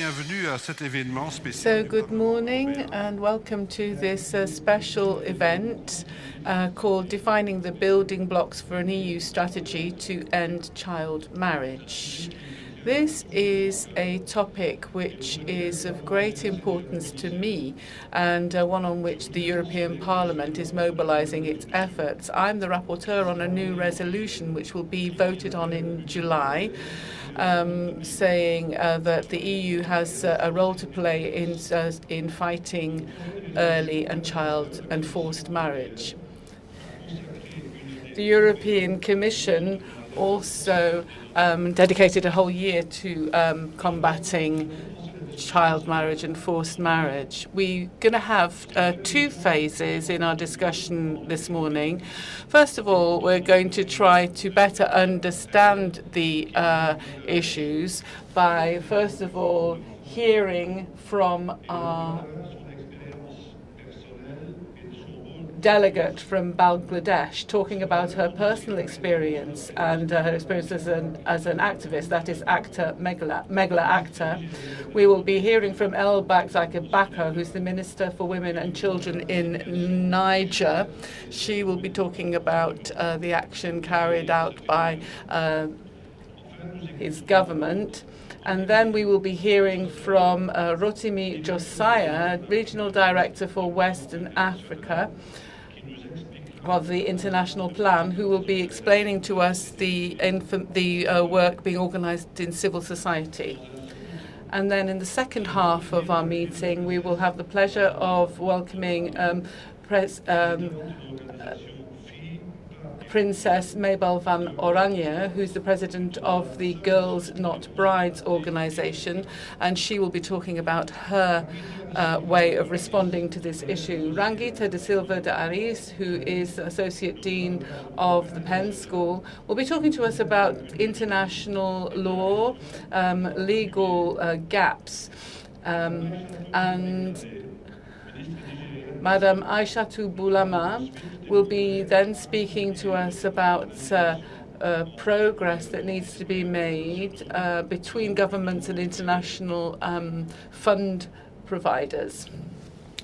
So good morning and welcome to this special event called Defining the Building Blocks for an EU Strategy to End Child Marriage. This is a topic which is of great importance to me and one on which the European Parliament is mobilising its efforts. I'm the rapporteur on a new resolution which will be voted on in July. Saying that the EU has a role to play in fighting early and child and forced marriage. The European Commission also dedicated a whole year to combating child marriage and forced marriage. We're going to have two phases in our discussion this morning. First of all, we're going to try to better understand the issues by, first of all, hearing from our delegate from Bangladesh talking about her personal experience and her experience as an activist, that is actor Megla Akhtar. We will be hearing from Elbak Zakir, who's the Minister for Women and Children in Niger. She will be talking about the action carried out by his government. And then we will be hearing from Rotimi Josiah, Regional Director for Western Africa of the International Plan, who will be explaining to us the work being organised in civil society. And then in the second half of our meeting, we will have the pleasure of welcoming Princess Mabel van Oranje, who's the president of the Girls Not Brides organization, and she will be talking about her way of responding to this issue. Rangita de Silva de Aris, who is Associate Dean of the Penn School, will be talking to us about international law, legal gaps, and Madam Aishatu Boulama will be then speaking to us about progress that needs to be made between governments and international fund providers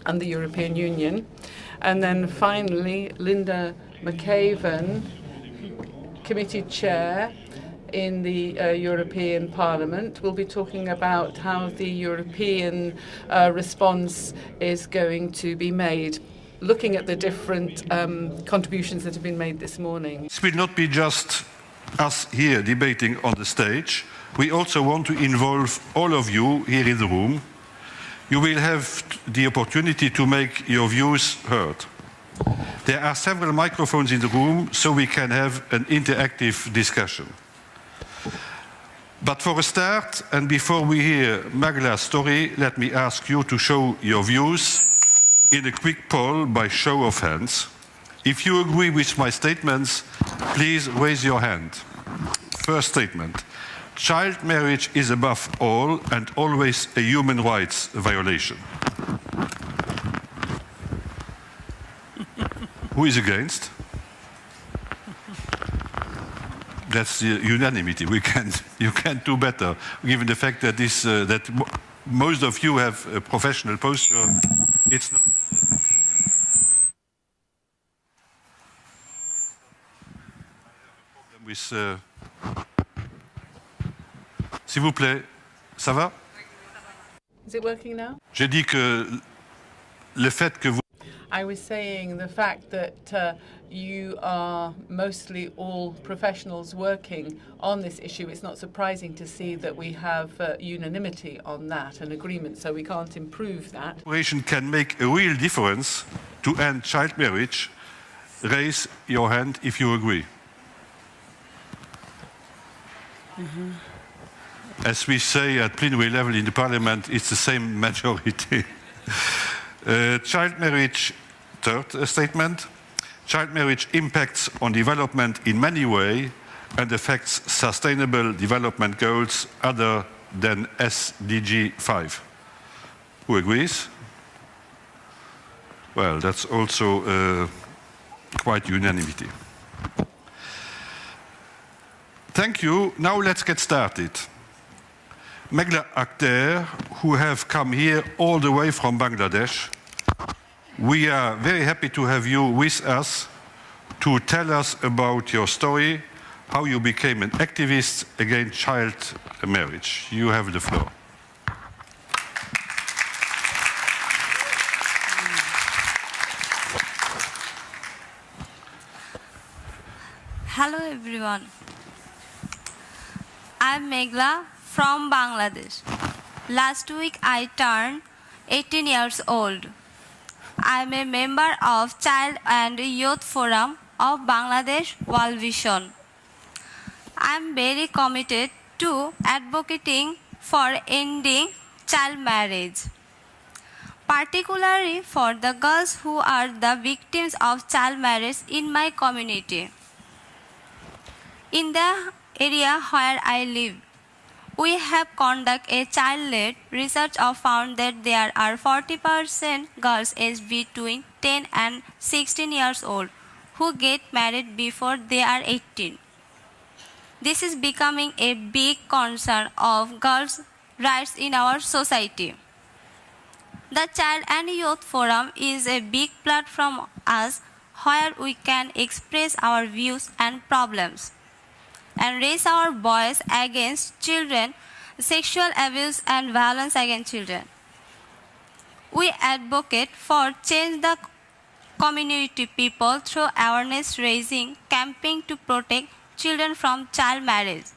and the European Union. And then finally, Linda McAven, Committee Chair in the European Parliament, will be talking about how the European response is going to be made, looking at the different contributions that have been made this morning. It will not be just us here debating on the stage. We also want to involve all of you here in the room. You will have the opportunity to make your views heard. There are several microphones in the room, so we can have an interactive discussion. But for a start, and before we hear Magla's story, let me ask you to show your views in a quick poll by show of hands. If you agree with my statements, please raise your hand. First statement. Child marriage is above all and always a human rights violation. Who is against? That's the unanimity. You can't do better, given the fact that most of you have a professional posture. It's not. S'il vous plaît, ça va? Is it working now? J'ai dit que le fait que vous. I was saying the fact that you are mostly all professionals working on this issue, it's not surprising to see that we have unanimity on that, an agreement, so we can't improve that. Cooperation can make a real difference to end child marriage. Raise your hand if you agree. Mm-hmm. As we say at plenary level in the Parliament, it's the same majority. Child marriage, third statement. Child marriage impacts on development in many ways and affects sustainable development goals other than SDG 5. Who agrees? Well, that's also quite unanimity. Thank you. Now let's get started. Megla Akhter, who have come here all the way from Bangladesh. We are very happy to have you with us to tell us about your story, how you became an activist against child marriage. You have the floor. Hello everyone. I'm Megla from Bangladesh. Last week I turned 18 years old. I'm a member of Child and Youth Forum of Bangladesh World Vision. I'm very committed to advocating for ending child marriage, particularly for the girls who are the victims of child marriage in my community. In the area where I live, we have conducted a child-led research and found that there are 40% girls aged between 10 and 16 years old who get married before they are 18. This is becoming a big concern of girls' rights in our society. The Child and Youth Forum is a big platform us where we can express our views and problems and raise our voice against children, sexual abuse and violence against children. We advocate for change the community people through awareness raising campaign to protect children from child marriage.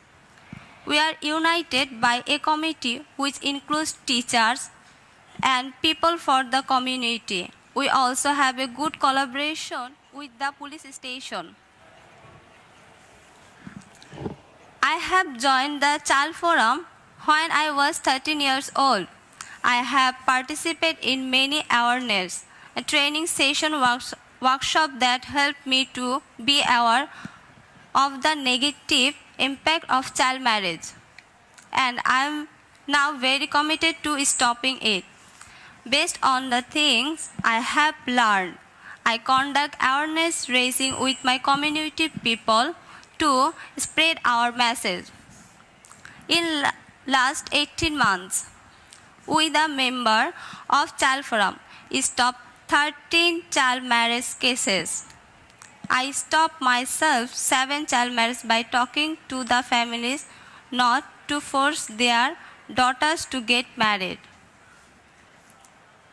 We are united by a committee which includes teachers and people for the community. We also have a good collaboration with the police station. I have joined the Child Forum when I was 13 years old. I have participated in many awareness and training session workshops that helped me to be aware of the negative impact of child marriage. And I am now very committed to stopping it. Based on the things I have learned, I conduct awareness raising with my community people to spread our message. In last 18 months, with a member of Child Forum, stopped 13 child marriage cases. I stopped myself 7 child marriages by talking to the families not to force their daughters to get married.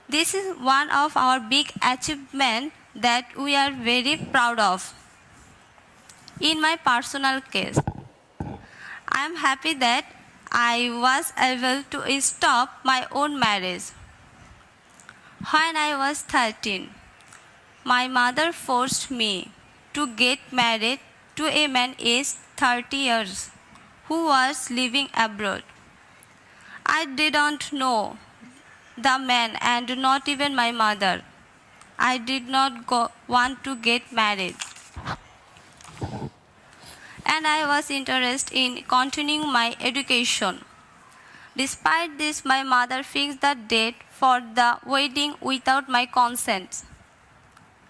This is one of our big achievements that we are very proud of. In my personal case, I am happy that I was able to stop my own marriage. When I was 13, my mother forced me to get married to a man aged 30 years who was living abroad. I didn't know the man and not even my mother. I did not want to get married. And I was interested in continuing my education. Despite this, my mother fixed the date for the wedding without my consent.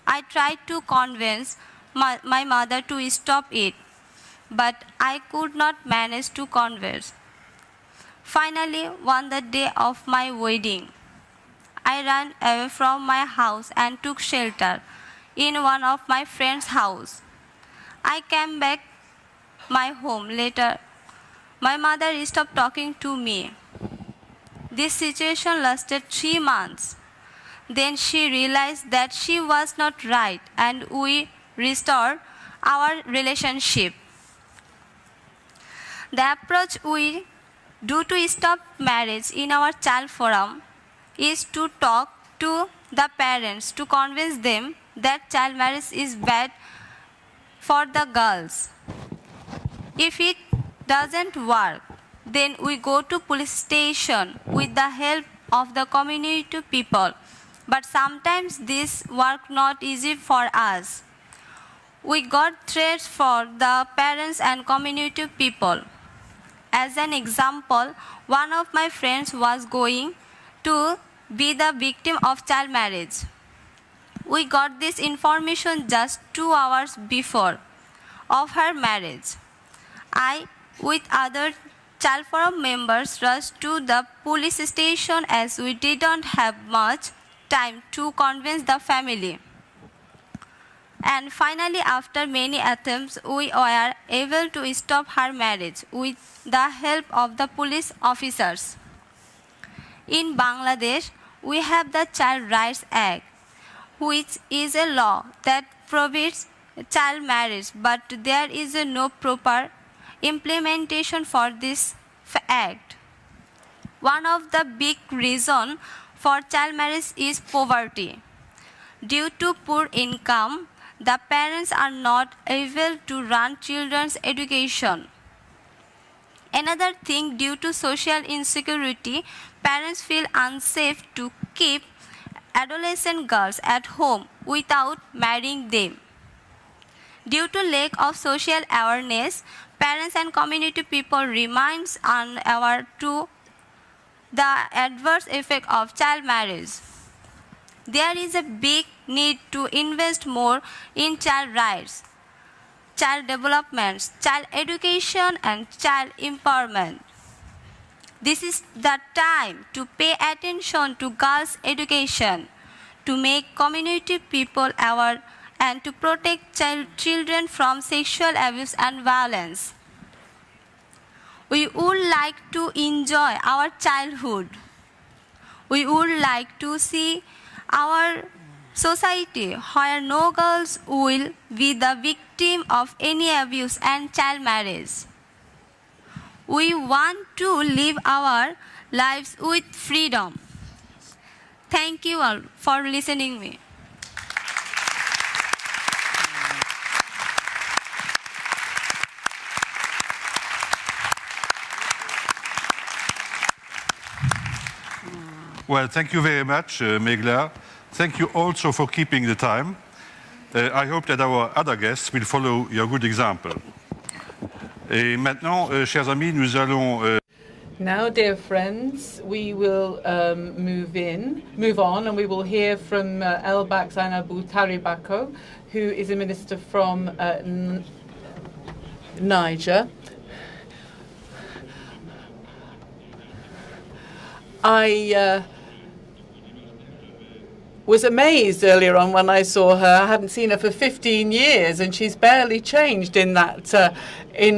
I tried to convince my mother to stop it, but I could not manage to convince. Finally, on the day of my wedding, I ran away from my house and took shelter in one of my friend's house. I came back my home later. My mother stopped talking to me. This situation lasted 3 months. Then she realized that she was not right and we restored our relationship. The approach we do to stop marriage in our child forum is to talk to the parents to convince them that child marriage is bad for the girls. If it doesn't work, then we go to police station with the help of the community people. But sometimes this work not easy for us. We got threats for the parents and community people. As an example, one of my friends was going to be the victim of child marriage. We got this information just 2 hours before of her marriage. I, with other Child forum members rushed to the police station as we didn't have much time to convince the family. And finally, after many attempts, we were able to stop her marriage with the help of the police officers. In Bangladesh, we have the Child Rights Act, which is a law that prohibits child marriage, but there is no proper implementation for this act. One of the big reasons for child marriage is poverty. Due to poor income, the parents are not able to run children's education. Another thing, due to social insecurity, parents feel unsafe to keep adolescent girls at home without marrying them. Due to lack of social awareness, parents and community people remain unaware to the adverse effect of child marriage. There is a big need to invest more in child rights, child development, child education, and child empowerment. This is the time to pay attention to girls' education, to make community people aware, and to protect children from sexual abuse and violence. We would like to enjoy our childhood. We would like to see our society where no girls will be the victim of any abuse and child marriage. We want to live our lives with freedom. Thank you all for listening to me. Well, thank you very much, Megla. Thank you also for keeping the time. I hope that our other guests will follow your good example. Et maintenant, chers amis, nous allons... Now, dear friends, we will move on, and we will hear from Elbak Zainabu Taribako, who is a minister from Niger. I was amazed earlier on when I saw her. I hadn't seen her for 15 years, and she's barely changed in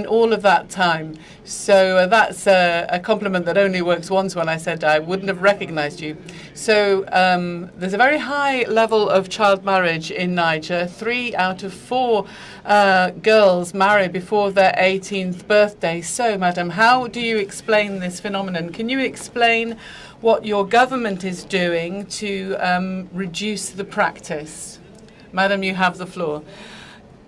all of that time. So that's a compliment that only works once. When I said I wouldn't have recognized you. So there's a very high level of child marriage in Niger. 3 out of 4 girls marry before their 18th birthday. So, madam, how do you explain this phenomenon? Can you explain what your government is doing to reduce the practice? Madam, you have the floor.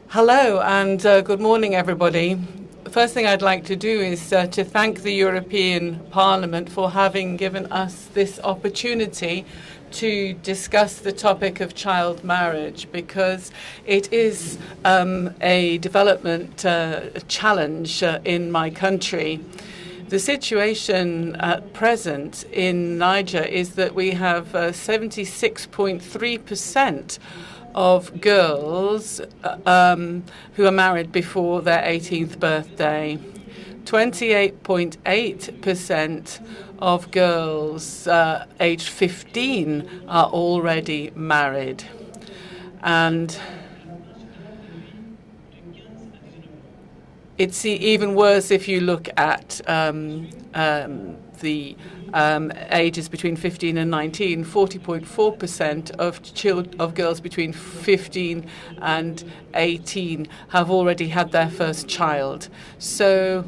Hello, and good morning, everybody. The first thing I'd like to do is to thank the European Parliament for having given us this opportunity to discuss the topic of child marriage, because it is a development challenge in my country. The situation at present in Niger is that we have 76.3% of girls who are married before their 18th birthday. 28.8% of girls aged 15 are already married. And it's even worse if you look at the ages between 15 and 19. 40.4% of girls between 15 and 18 have already had their first child. So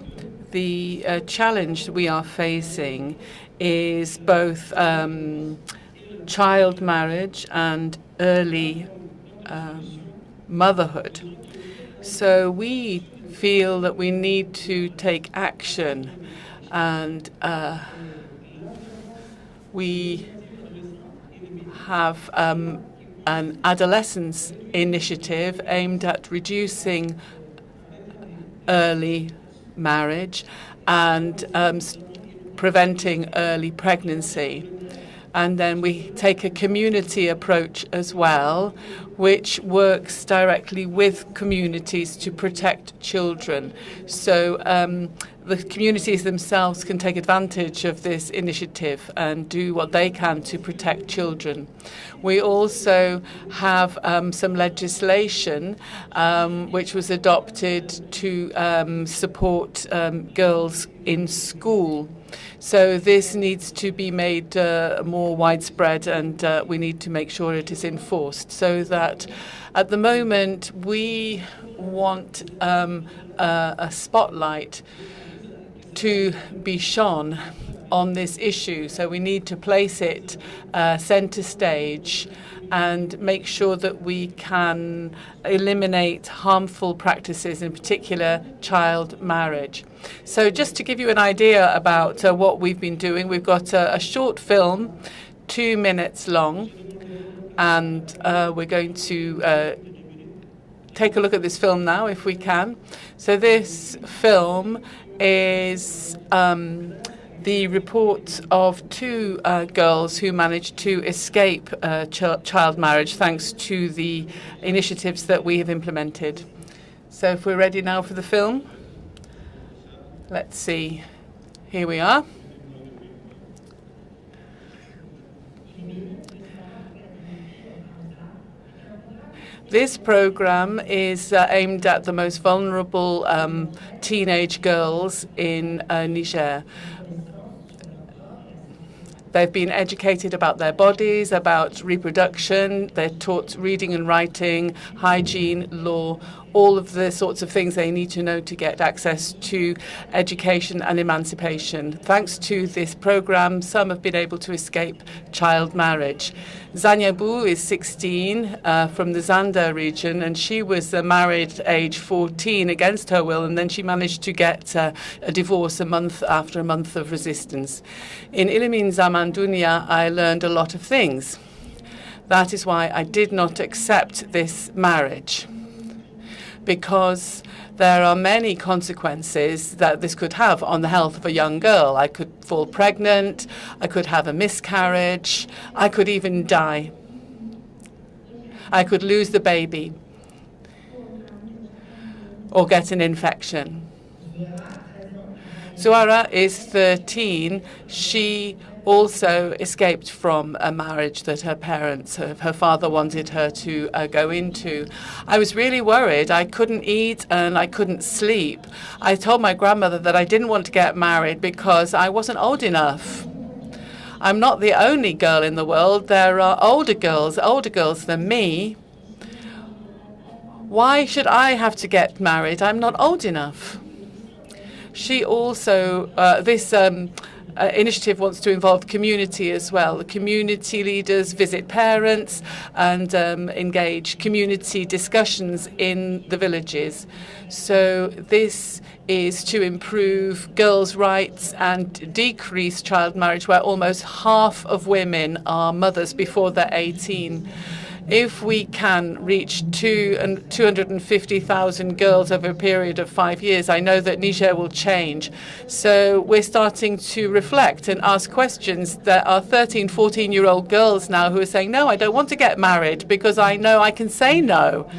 the challenge we are facing is both child marriage and early motherhood. So we feel that we need to take action, and we have an adolescence initiative aimed at reducing early marriage and preventing early pregnancy. And then we take a community approach as well, which works directly with communities to protect children. So the communities themselves can take advantage of this initiative and do what they can to protect children. We also have some legislation which was adopted to support girls in school. So this needs to be made more widespread, and we need to make sure it is enforced, so that at the moment we want a spotlight to be shone on this issue. So we need to place it center stage and make sure that we can eliminate harmful practices, in particular child marriage. So just to give you an idea about what we've been doing, we've got a short film, 2 minutes long, and we're going to take a look at this film now, if we can. So this film is the report of 2 girls who managed to escape child marriage thanks to the initiatives that we have implemented. So if we're ready now for the film, let's see. Here we are. This program is aimed at the most vulnerable teenage girls in Niger. They've been educated about their bodies, about reproduction. They're taught reading and writing, hygiene, law, all of the sorts of things they need to know to get access to education and emancipation. Thanks to this program, some have been able to escape child marriage. Zanyabu is 16 from the Zanda region, and she was married at age 14 against her will, and then she managed to get a divorce after a month of resistance. In Ilimin Zamandunia, I learned a lot of things. That is why I did not accept this marriage, because there are many consequences that this could have on the health of a young girl. I could fall pregnant, I could have a miscarriage, I could even die. I could lose the baby or get an infection. Zuara is 13. She also escaped from a marriage that her father wanted her to go into. I was really worried. I couldn't eat and I couldn't sleep. I told my grandmother that I didn't want to get married because I wasn't old enough. I'm not the only girl in the world. There are older girls than me. Why should I have to get married? I'm not old enough. She also, this initiative wants to involve community as well. The community leaders visit parents and engage community discussions in the villages. So this is to improve girls' rights and decrease child marriage, where almost half of women are mothers before they're 18. If we can reach 250,000 girls over a period of 5 years, I know that Niger will change. So we're starting to reflect and ask questions. There are 13, 14-year-old girls now who are saying, no, I don't want to get married because I know I can say no.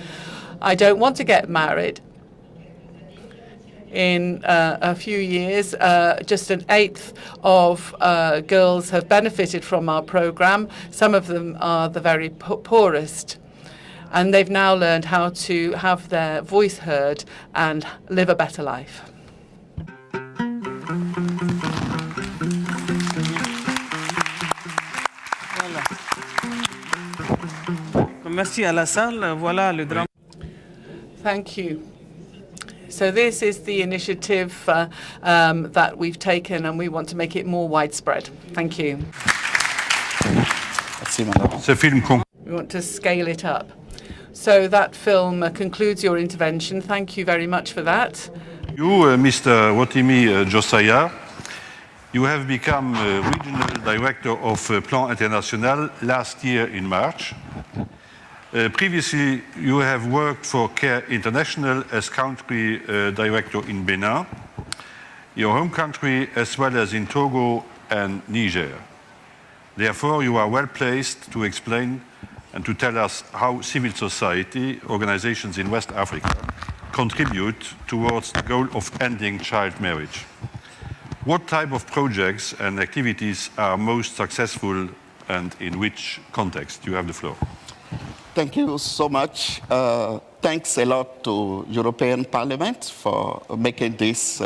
I don't want to get married. In a few years, just 1/8 of girls have benefited from our program. Some of them are the very poorest. And they've now learned how to have their voice heard and live a better life. Merci à la salle. Voilà le drame. Thank you. So this is the initiative that we've taken, and we want to make it more widespread. Thank you. We want to scale it up. So that film concludes your intervention. Thank you very much for that. You, Mr. Rotimi Josiah, you have become Regional Director of Plan International last year in March. Previously, you have worked for CARE International as country director in Benin, your home country, as well as in Togo and Niger. Therefore, you are well placed to explain and to tell us how civil society organizations in West Africa contribute towards the goal of ending child marriage. What type of projects and activities are most successful and in which context? You have the floor. Thank you so much. Thanks a lot to European Parliament for making this,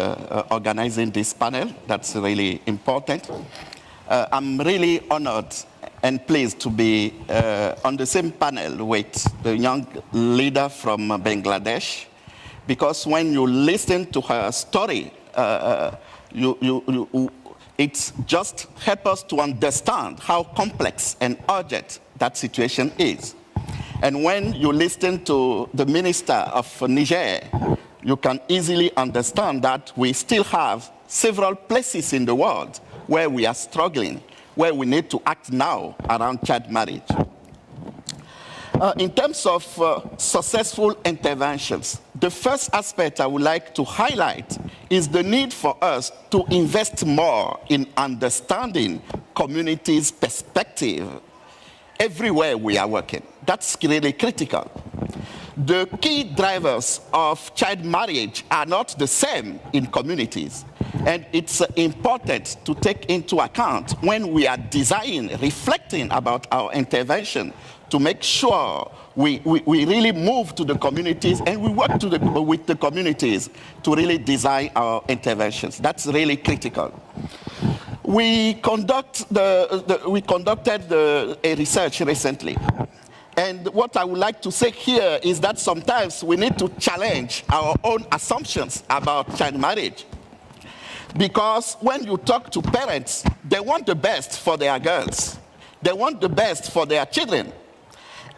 organizing this panel. That's really important. I'm really honored and pleased to be on the same panel with the young leader from Bangladesh, because when you listen to her story, it just helps us to understand how complex and urgent that situation is. And when you listen to the Minister of Niger, you can easily understand that we still have several places in the world where we are struggling, where we need to act now around child marriage. In terms of successful interventions, the first aspect I would like to highlight is the need for us to invest more in understanding communities' perspective everywhere we are working. That's really critical. The key drivers of child marriage are not the same in communities, and it's important to take into account when we are designing, reflecting about our intervention, to make sure we really move to the communities and we work with the communities to really design our interventions. That's really critical. We conducted a research recently. And what I would like to say here is that sometimes we need to challenge our own assumptions about child marriage. Because when you talk to parents, they want the best for their girls. They want the best for their children.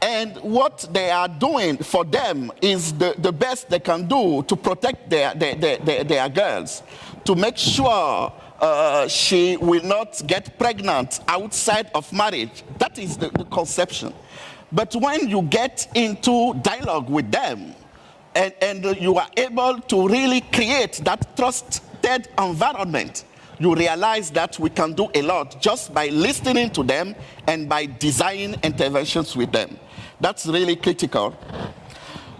And what they are doing for them is the best they can do to protect their girls, to make sure she will not get pregnant outside of marriage. That is the conception. But when you get into dialogue with them and you are able to really create that trusted environment, you realize that we can do a lot just by listening to them and by designing interventions with them. That's really critical.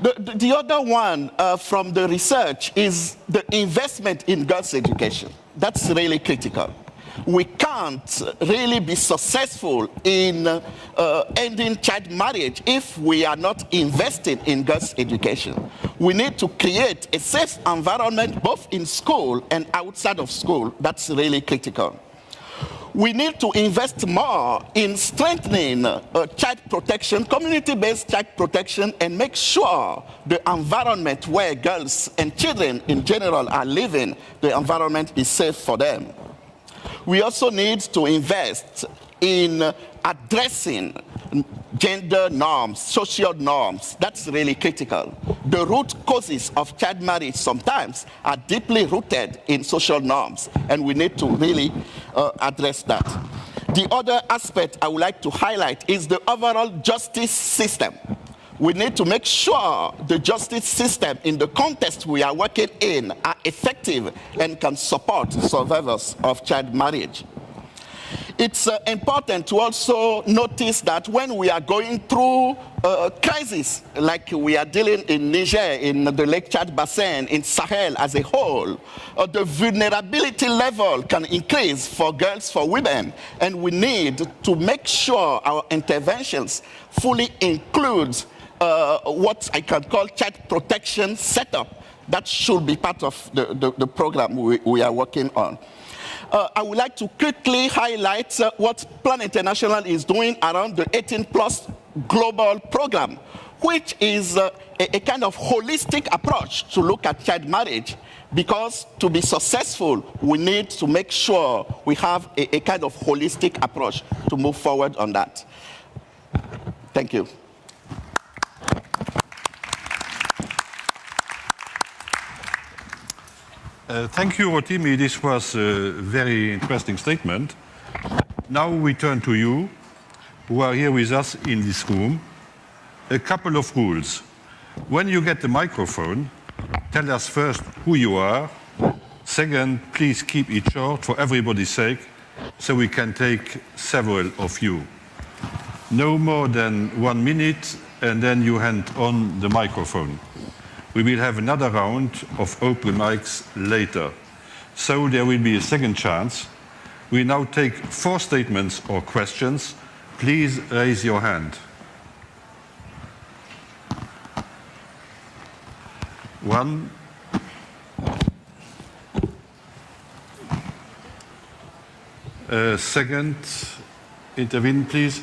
The other one from the research is the investment in girls' education. That's really critical. We can't really be successful in ending child marriage if we are not investing in girls' education. We need to create a safe environment both in school and outside of school. That's really critical. We need to invest more in strengthening child protection, community-based child protection, and make sure the environment where girls and children in general are living, the environment is safe for them. We also need to invest in addressing gender norms, social norms. That's really critical. The root causes of child marriage sometimes are deeply rooted in social norms, and we need to really address that. The other aspect I would like to highlight is the overall justice system. We need to make sure the justice system in the context we are working in are effective and can support survivors of child marriage. It's important to also notice that when we are going through a crisis, like we are dealing in Niger, in the Lake Chad Basin, in Sahel as a whole, the vulnerability level can increase for girls, for women, and we need to make sure our interventions fully include what I can call child protection setup. That should be part of the program we are working on. I would like to quickly highlight what Plan International is doing around the 18+ global program, which is a kind of holistic approach to look at child marriage, because to be successful, we need to make sure we have a kind of holistic approach to move forward on that. Thank you. Thank you, Rotimi. This was a very interesting statement. Now we turn to you, who are here with us in this room. A couple of rules. When you get the microphone, tell us first who you are. Second, please keep it short for everybody's sake, so we can take several of you. no more than 1 minute, and then you hand on the microphone. We will have another round of open mics later. So there will be a second chance. We now take 4 statements or questions. Please raise your hand. 1. Second, intervene, please.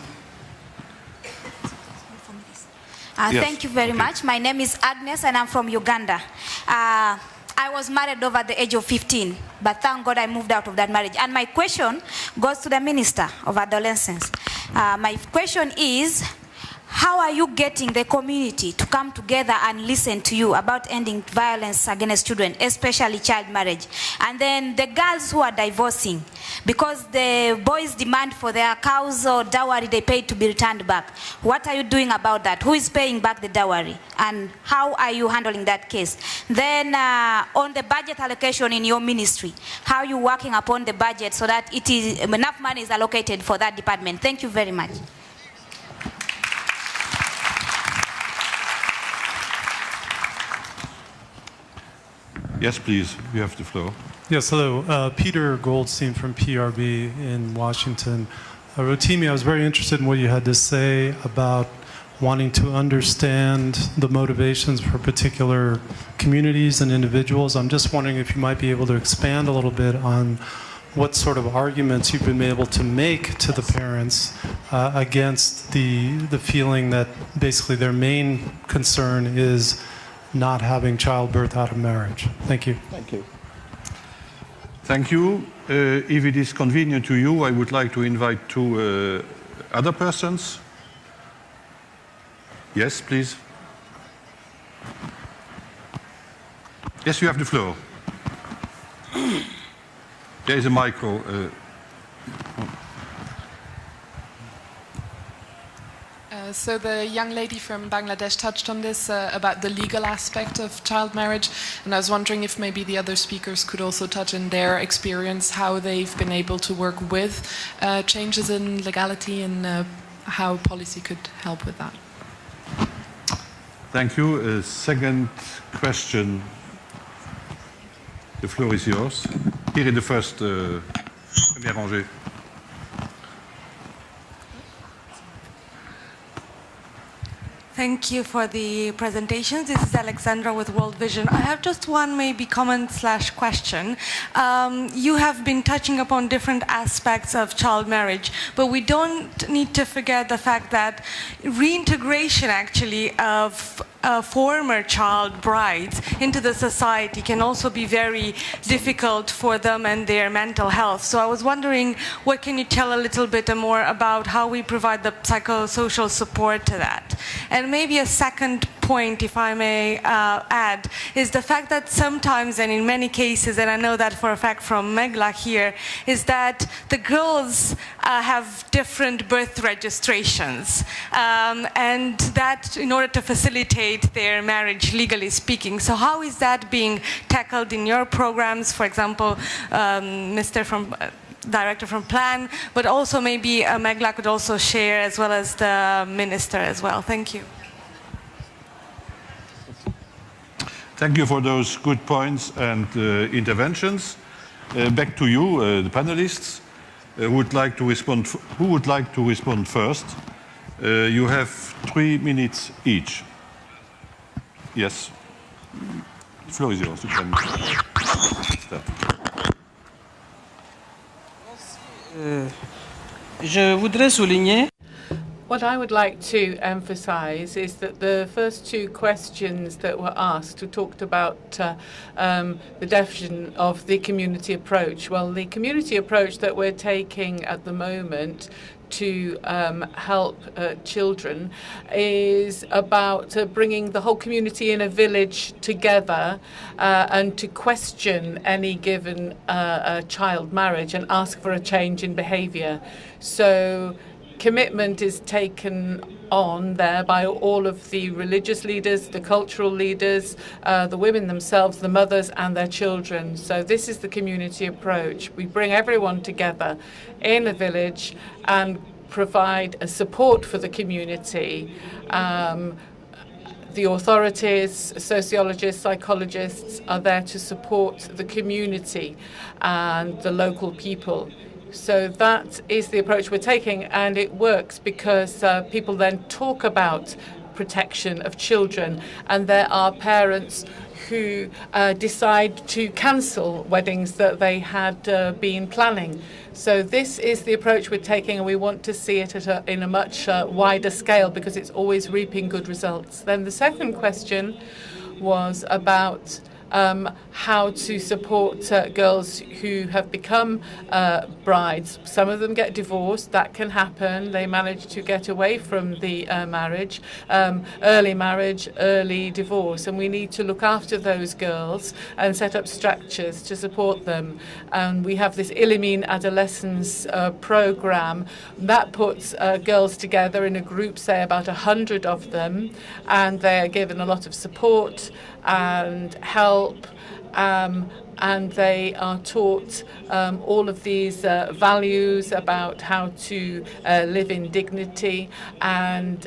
Yes. Thank you very much. My name is Agnes and I'm from Uganda. I was married over the age of 15, but thank God I moved out of that marriage. And my question goes to the Minister of Adolescence. My question is, how are you getting the community to come together and listen to you about ending violence against children, especially child marriage? And then the girls who are divorcing, because the boys demand for their cows or dowry they paid to be returned back. What are you doing about that? Who is paying back the dowry? And how are you handling that case? Then on the budget allocation in your ministry, how are you working upon the budget so that it is enough money is allocated for that department? Thank you very much. Yes, please, you have the floor. Yes, hello. Peter Goldstein from PRB in Washington. Rotimi, I was very interested in what you had to say about wanting to understand the motivations for particular communities and individuals. I'm just wondering if you might be able to expand a little bit on what sort of arguments you've been able to make to the parents against the feeling that basically their main concern is not having childbirth out of marriage. Thank you. Thank you. Thank you. If it is convenient to you, I would like to invite 2 other persons. Yes, please. Yes, you have the floor. There is a micro. So the young lady from Bangladesh touched on this about the legal aspect of child marriage, and I was wondering if maybe the other speakers could also touch on their experience, how they've been able to work with changes in legality and how policy could help with that. Thank you. Second question. The floor is yours. Here in the first première rangée. Thank you for the presentations. This is Alexandra with World Vision. I have just one maybe comment/question. You have been touching upon different aspects of child marriage, but we don't need to forget the fact that reintegration actually of former child brides into the society can also be very difficult for them and their mental health. So I was wondering, what can you tell a little bit more about how we provide the psychosocial support to that? And maybe a second point, if I may add, is the fact that sometimes, and in many cases, and I know that for a fact from Megla here, is that the girls have different birth registrations, and that in order to facilitate their marriage, legally speaking. So how is that being tackled in your programs, for example, Director from Plan, but also maybe Megla could also share, as well as the Minister as well. Thank you. Thank you for those good points and interventions. Back to you, the panelists. Who would like to respond first? You have 3 minutes each. Yes. The floor is yours. You can start. Je voudrais souligner. What I would like to emphasize is that the first 2 questions that were asked who talked about the definition of the community approach. Well, the community approach that we're taking at the moment to help children is about bringing the whole community in a village together and to question any given child marriage and ask for a change in behavior. So commitment is taken on there by all of the religious leaders, the cultural leaders, the women themselves, the mothers and their children. So this is the community approach. We bring everyone together in a village and provide a support for the community. The authorities, sociologists, psychologists are there to support the community and the local people. So that is the approach we're taking, and it works because people then talk about protection of children, and there are parents who decide to cancel weddings that they had been planning. So this is the approach we're taking, and we want to see it in a much wider scale because it's always reaping good results. Then the second question was about how to support girls who have become brides. Some of them get divorced. That can happen. They manage to get away from the marriage, early divorce. And we need to look after those girls and set up structures to support them. And we have this Illimine Adolescence program that puts girls together in a group, say about 100 of them, and they're given a lot of support and help, and they are taught all of these values about how to live in dignity and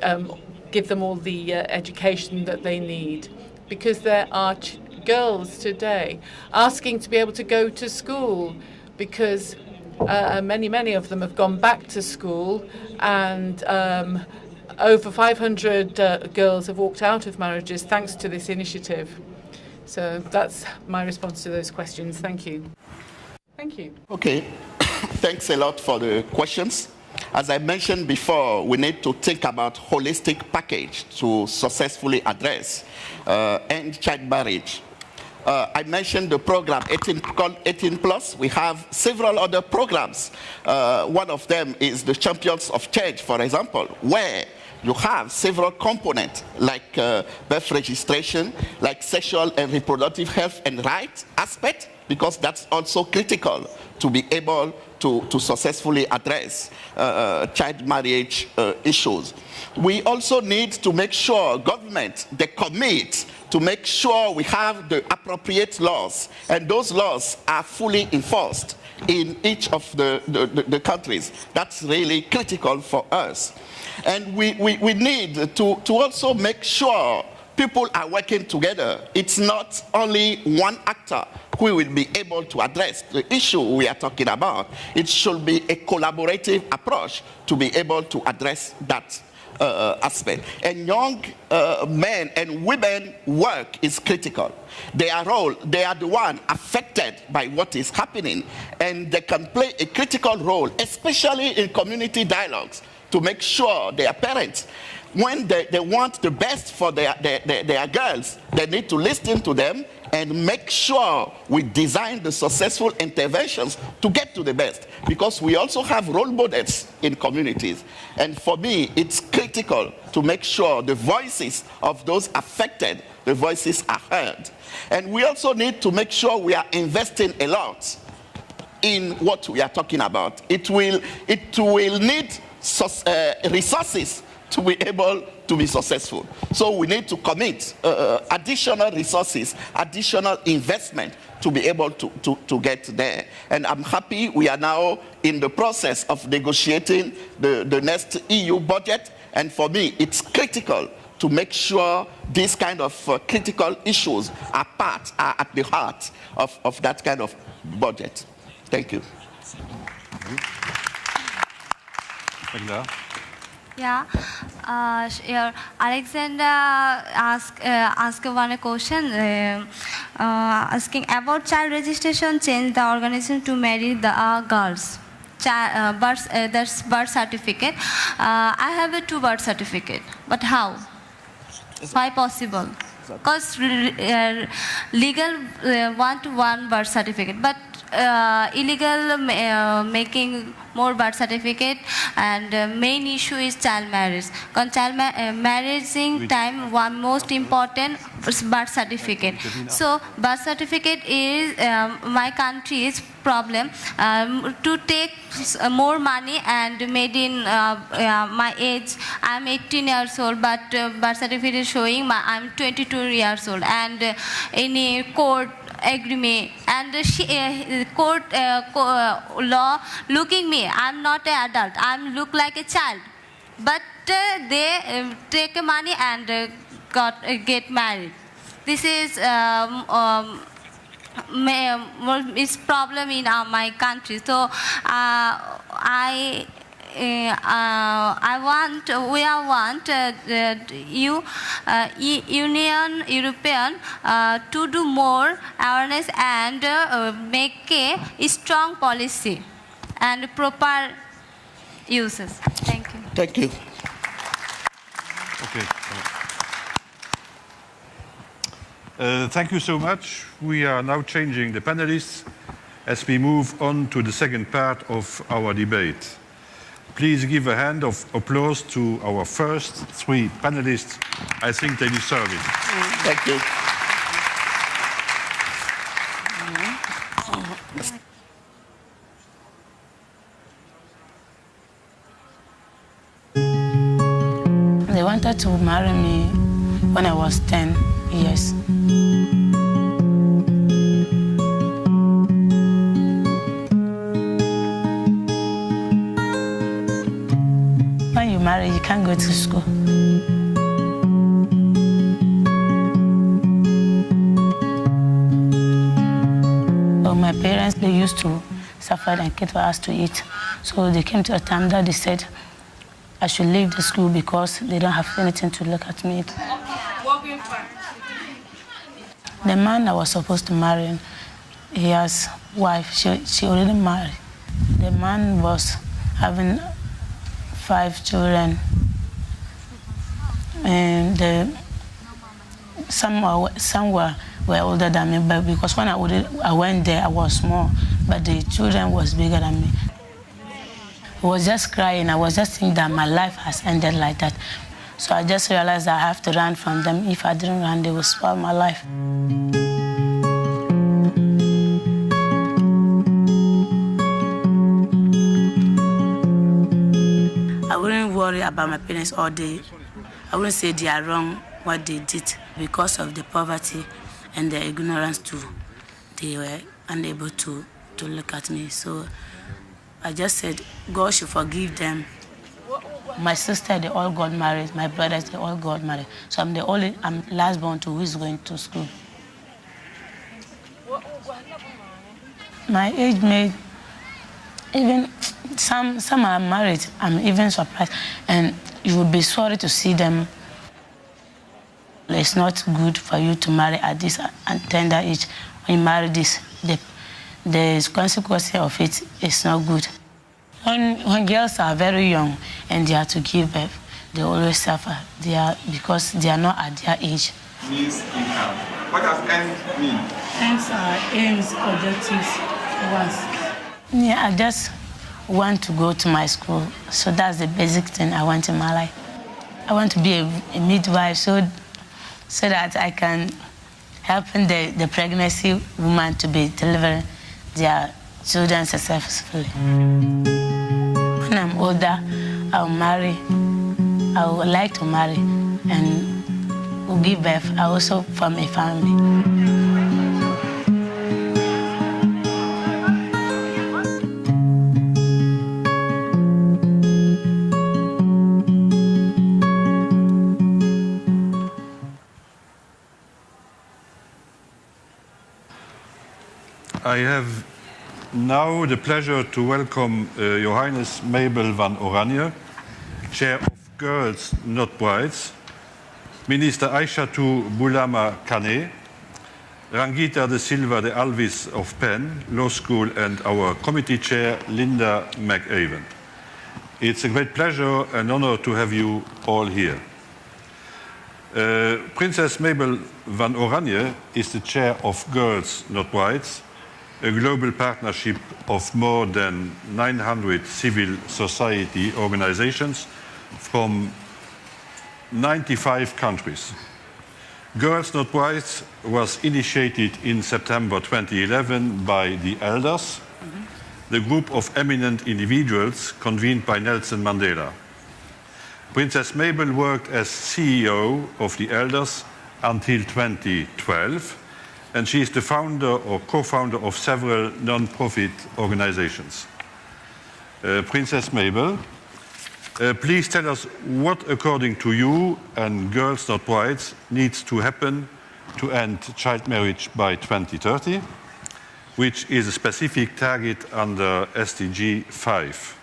give them all the education that they need. Because there are girls today asking to be able to go to school because many of them have gone back to school, and over 500 girls have walked out of marriages thanks to this initiative. So that's my response to those questions. Thank you. Thank you. Okay. Thanks a lot for the questions. As I mentioned before, we need to think about holistic package to successfully address end child marriage. I mentioned the program called 18+. We have several other programs. One of them is the Champions of Change, for example, where you have several components like birth registration, like sexual and reproductive health and rights aspect, because that's also critical to be able to successfully address child marriage issues. We also need to make sure government, they commit to make sure we have the appropriate laws, and those laws are fully enforced in each of the countries. That's really critical for us. And we need to also make sure people are working together. It's not only one actor who will be able to address the issue we are talking about. It should be a collaborative approach to be able to address that aspect. And young men and women work is critical. They are the one affected by what is happening, and they can play a critical role, especially in community dialogues, to make sure their parents, when they want the best for their girls, they need to listen to them and make sure we design the successful interventions to get to the best. Because we also have role models in communities. And for me, it's critical to make sure the voices of those affected, the voices are heard. And we also need to make sure we are investing a lot in what we are talking about. It will need resources to be able to be successful. So we need to commit additional resources, additional investment to be able to get there. And I'm happy we are now in the process of negotiating the next EU budget. And for me, it's critical to make sure these kind of critical issues are at the heart of that kind of budget. Thank you. Yeah, Alexander asked one question asking about child registration change the organization to marry the girls. That's birth certificate. I have a 2 birth certificate, but how? Why possible? Because legal want 1 birth certificate, but illegal making more birth certificate, and main issue is child marriage. Because child marrying time, one most important is birth certificate. So birth certificate is my country's problem to take more money, and made in my age. I'm 18 years old, but birth certificate is showing I'm 22 years old, and any court agree me, and court law looking me. I'm not an adult. I'm look like a child, but they take money and get married. This is is problem in my country. So we want Union European to do more awareness and make a strong policy and proper uses. Thank you. Thank you. Okay. Thank you so much. We are now changing the panelists as we move on to the second part of our debate. Please give a hand of applause to our first three panelists. I think they deserve it. Thank you. They wanted to marry me when I was 10 years. When you marry, you can't go to school. So my parents, they used to suffer and get for us to eat. So they came to a time that they said I should leave the school because they don't have anything to look at me. The man I was supposed to marry, he has wife, she already married. The man was having 5 children, and some were older than me, but because when I went there, I was small, but the children was bigger than me. I was just crying. I was just thinking that my life has ended like that. So I just realized I have to run from them. If I didn't run, they would spoil my life. I wouldn't worry about my parents all day. I wouldn't say they are wrong what they did because of the poverty and the ignorance too. They were unable to look at me. So I just said, God should forgive them. My sister, they all got married. My brothers, they all got married. So I'm last born to who is going to school. My age mate, even some are married. I'm even surprised. And you would be sorry to see them. It's not good for you to marry at this tender age. When you marry this, the consequence of it is not good. When girls are very young and they are to give birth, they always suffer. Because they are not at their age. Means income. What does end mean? Ends are aims, objectives, wants. Yeah, I just want to go to my school. So that's the basic thing I want in my life. I want to be a midwife so that I can help the pregnancy woman to be delivering their children successfully. When I'm older, I'll marry. I would like to marry and will give birth. I also form a family. I have now the pleasure to welcome Your Highness Mabel van Oranje, Chair of Girls Not Brides, Minister Aishatu Bulama Kane, Rangita de Silva de Alvis of Penn Law School, and our committee chair, Linda McAven. It's a great pleasure and honor to have you all here. Princess Mabel van Oranje is the chair of Girls Not Brides, a global partnership of more than 900 civil society organizations from 95 countries. Girls Not Brides was initiated in September 2011 by the Elders, the group of eminent individuals convened by Nelson Mandela. Princess Mabel worked as CEO of the Elders until 2012 and she is the founder or co-founder of several non-profit organizations. Princess Mabel, please tell us what, according to you and Girls Not Brides, needs to happen to end child marriage by 2030, which is a specific target under SDG 5.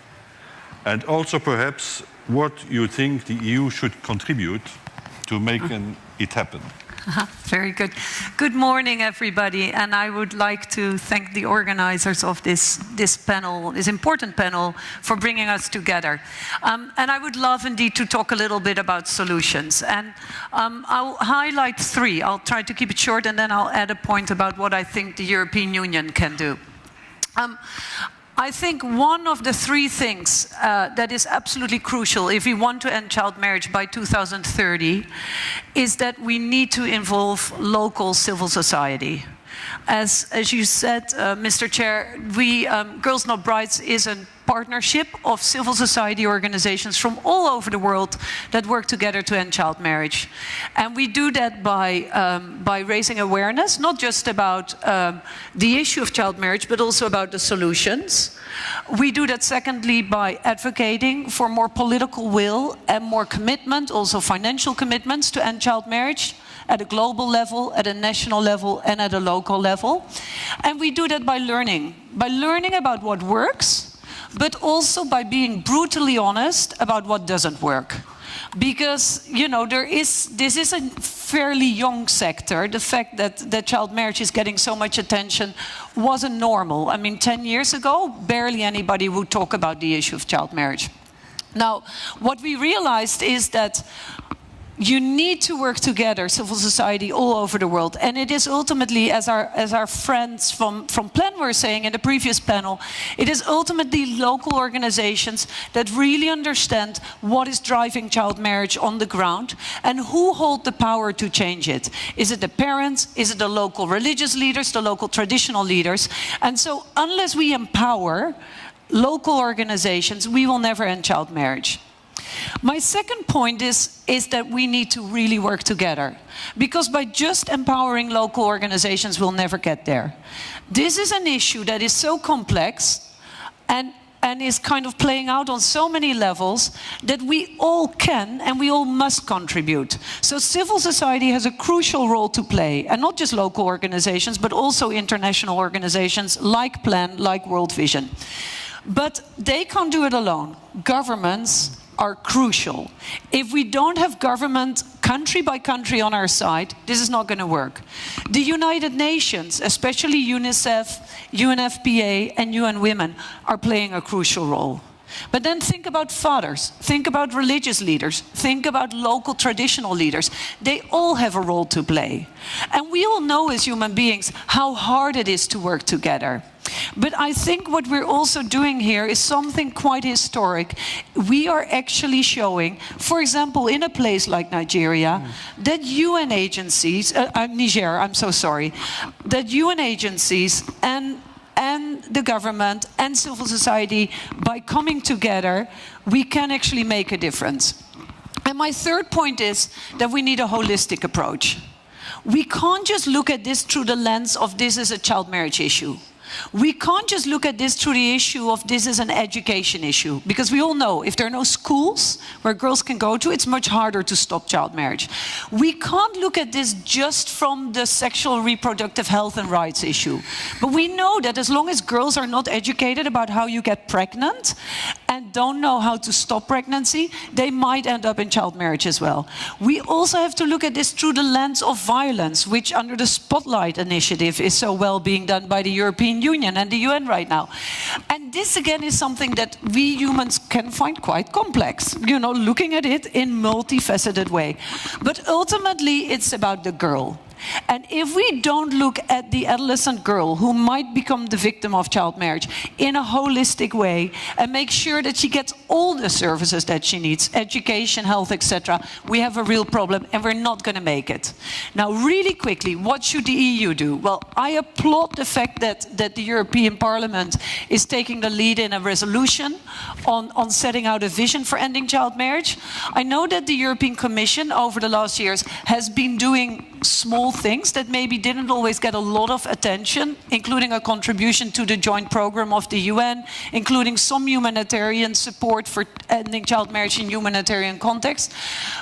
And also perhaps what you think the EU should contribute to make it happen. Very good. Good morning, everybody, and I would like to thank the organizers of this panel, this important panel, for bringing us together. And I would love indeed to talk a little bit about solutions. And I'll highlight three. I'll try to keep it short, and then I'll add a point about what I think the European Union can do. I think one of the three things that is absolutely crucial if we want to end child marriage by 2030 is that we need to involve local civil society. As you said, Mr. Chair, Girls Not Brides is a partnership of civil society organizations from all over the world that work together to end child marriage. And we do that by raising awareness, not just about the issue of child marriage, but also about the solutions. We do that, secondly, by advocating for more political will and more commitment, also financial commitments, to end child marriage at a global level, at a national level, and at a local level. And we do that by learning about what works, but also by being brutally honest about what doesn't work. Because, you know, this is a fairly young sector. The fact that child marriage is getting so much attention wasn't normal. I mean, 10 years ago, barely anybody would talk about the issue of child marriage. Now, what we realized is that you need to work together, civil society all over the world. And it is ultimately, as our friends from PLAN were saying in the previous panel, it is ultimately local organizations that really understand what is driving child marriage on the ground and who hold the power to change it. Is it the parents? Is it the local religious leaders, the local traditional leaders? And so unless we empower local organizations, we will never end child marriage. My second point is that we need to really work together, because by just empowering local organizations, we'll never get there. This is an issue that is so complex and is kind of playing out on so many levels that we all can and we all must contribute. So civil society has a crucial role to play, and not just local organizations, but also international organizations like PLAN, like World Vision. But they can't do it alone. Governments are crucial. If we don't have government country by country on our side, this is not going to work. The United Nations, especially UNICEF, UNFPA and UN Women, are playing a crucial role. But then think about fathers, think about religious leaders, think about local traditional leaders. They all have a role to play. And we all know as human beings how hard it is to work together. But I think what we're also doing here is something quite historic. We are actually showing, for example, in a place like Nigeria, that UN agencies, Niger, I'm so sorry, that UN agencies and the government and civil society, by coming together, we can actually make a difference. And my third point is that we need a holistic approach. We can't just look at this through the lens of this is a child marriage issue. We can't just look at this through the issue of this is an education issue, because we all know if there are no schools where girls can go to, it's much harder to stop child marriage. We can't look at this just from the sexual reproductive health and rights issue. But we know that as long as girls are not educated about how you get pregnant and don't know how to stop pregnancy, they might end up in child marriage as well. We also have to look at this through the lens of violence, which under the Spotlight initiative is so well being done by the European Union and the UN right now. And this again is something that we humans can find quite complex, you know, looking at it in multifaceted way. But ultimately it's about the girl. And if we don't look at the adolescent girl who might become the victim of child marriage in a holistic way and make sure that she gets all the services that she needs, education, health, etc., we have a real problem and we're not going to make it. Now, really quickly, what should the EU do? Well, I applaud the fact that the European Parliament is taking the lead in a resolution on setting out a vision for ending child marriage. I know that the European Commission over the last years has been doing small things that maybe didn't always get a lot of attention, including a contribution to the joint program of the UN, including some humanitarian support for ending child marriage in humanitarian context.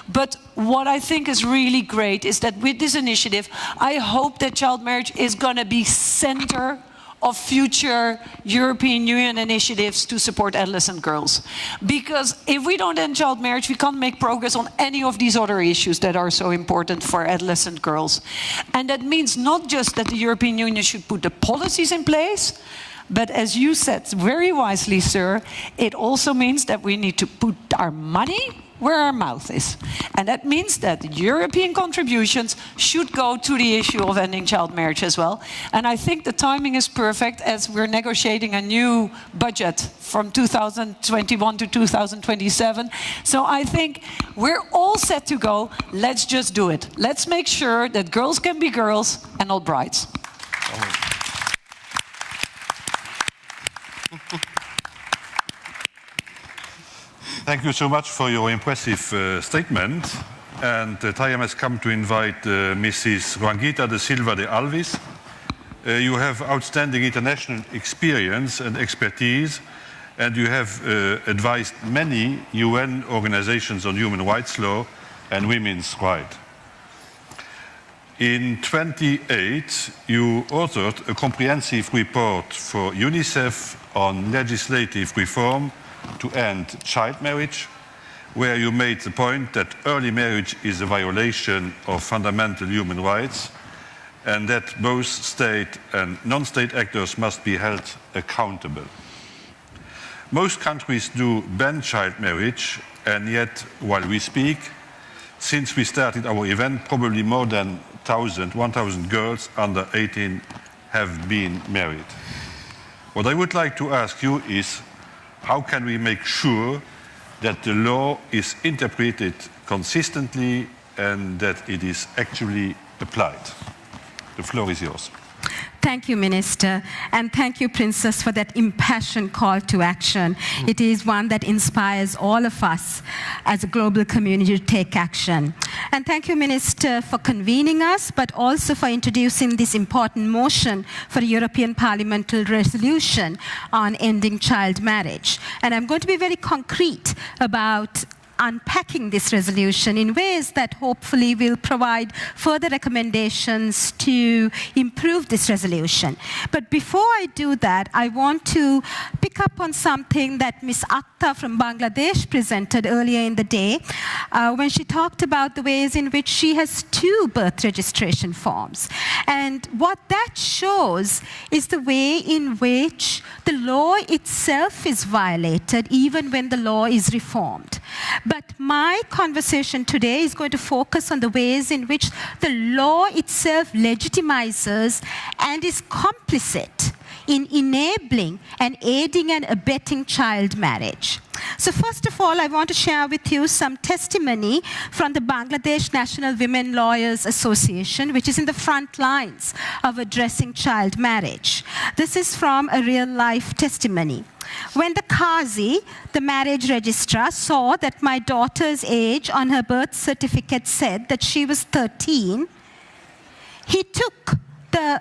But what I think is really great is that with this initiative, I hope that child marriage is going to be center of future European Union initiatives to support adolescent girls. Because if we don't end child marriage, we can't make progress on any of these other issues that are so important for adolescent girls. And that means not just that the European Union should put the policies in place, but as you said very wisely, sir, it also means that we need to put our money where our mouth is. And that means that European contributions should go to the issue of ending child marriage as well. And I think the timing is perfect as we're negotiating a new budget from 2021 to 2027. So I think we're all set to go. Let's just do it. Let's make sure that girls can be girls and not brides. Thank you so much for your impressive statement. And the time has come to invite Mrs. Juanita de Silva de Alves. You have outstanding international experience and expertise, and you have advised many UN organizations on human rights law and women's rights. In 2008, you authored a comprehensive report for UNICEF on legislative reform to end child marriage, where you made the point that early marriage is a violation of fundamental human rights and that both state and non-state actors must be held accountable. Most countries do ban child marriage, and yet, while we speak, since we started our event, probably more than 1,000 girls under 18 have been married. What I would like to ask you is, how can we make sure that the law is interpreted consistently and that it is actually applied? The floor is yours. Thank you, Minister, and thank you, Princess, for that impassioned call to action. It is one that inspires all of us as a global community to take action. And thank you, Minister, for convening us, but also for introducing this important motion for a European Parliamentary resolution on ending child marriage. And I'm going to be very concrete about unpacking this resolution in ways that hopefully will provide further recommendations to improve this resolution. But before I do that, I want to pick up on something that Ms. Akhtar from Bangladesh presented earlier in the day when she talked about the ways in which she has 2 birth registration forms. And what that shows is the way in which the law itself is violated even when the law is reformed. But my conversation today is going to focus on the ways in which the law itself legitimizes and is complicit in enabling and aiding and abetting child marriage. So first of all, I want to share with you some testimony from the Bangladesh National Women Lawyers Association, which is in the front lines of addressing child marriage. This is from a real-life testimony. When the Qazi, the marriage registrar, saw that my daughter's age on her birth certificate said that she was 13, he took the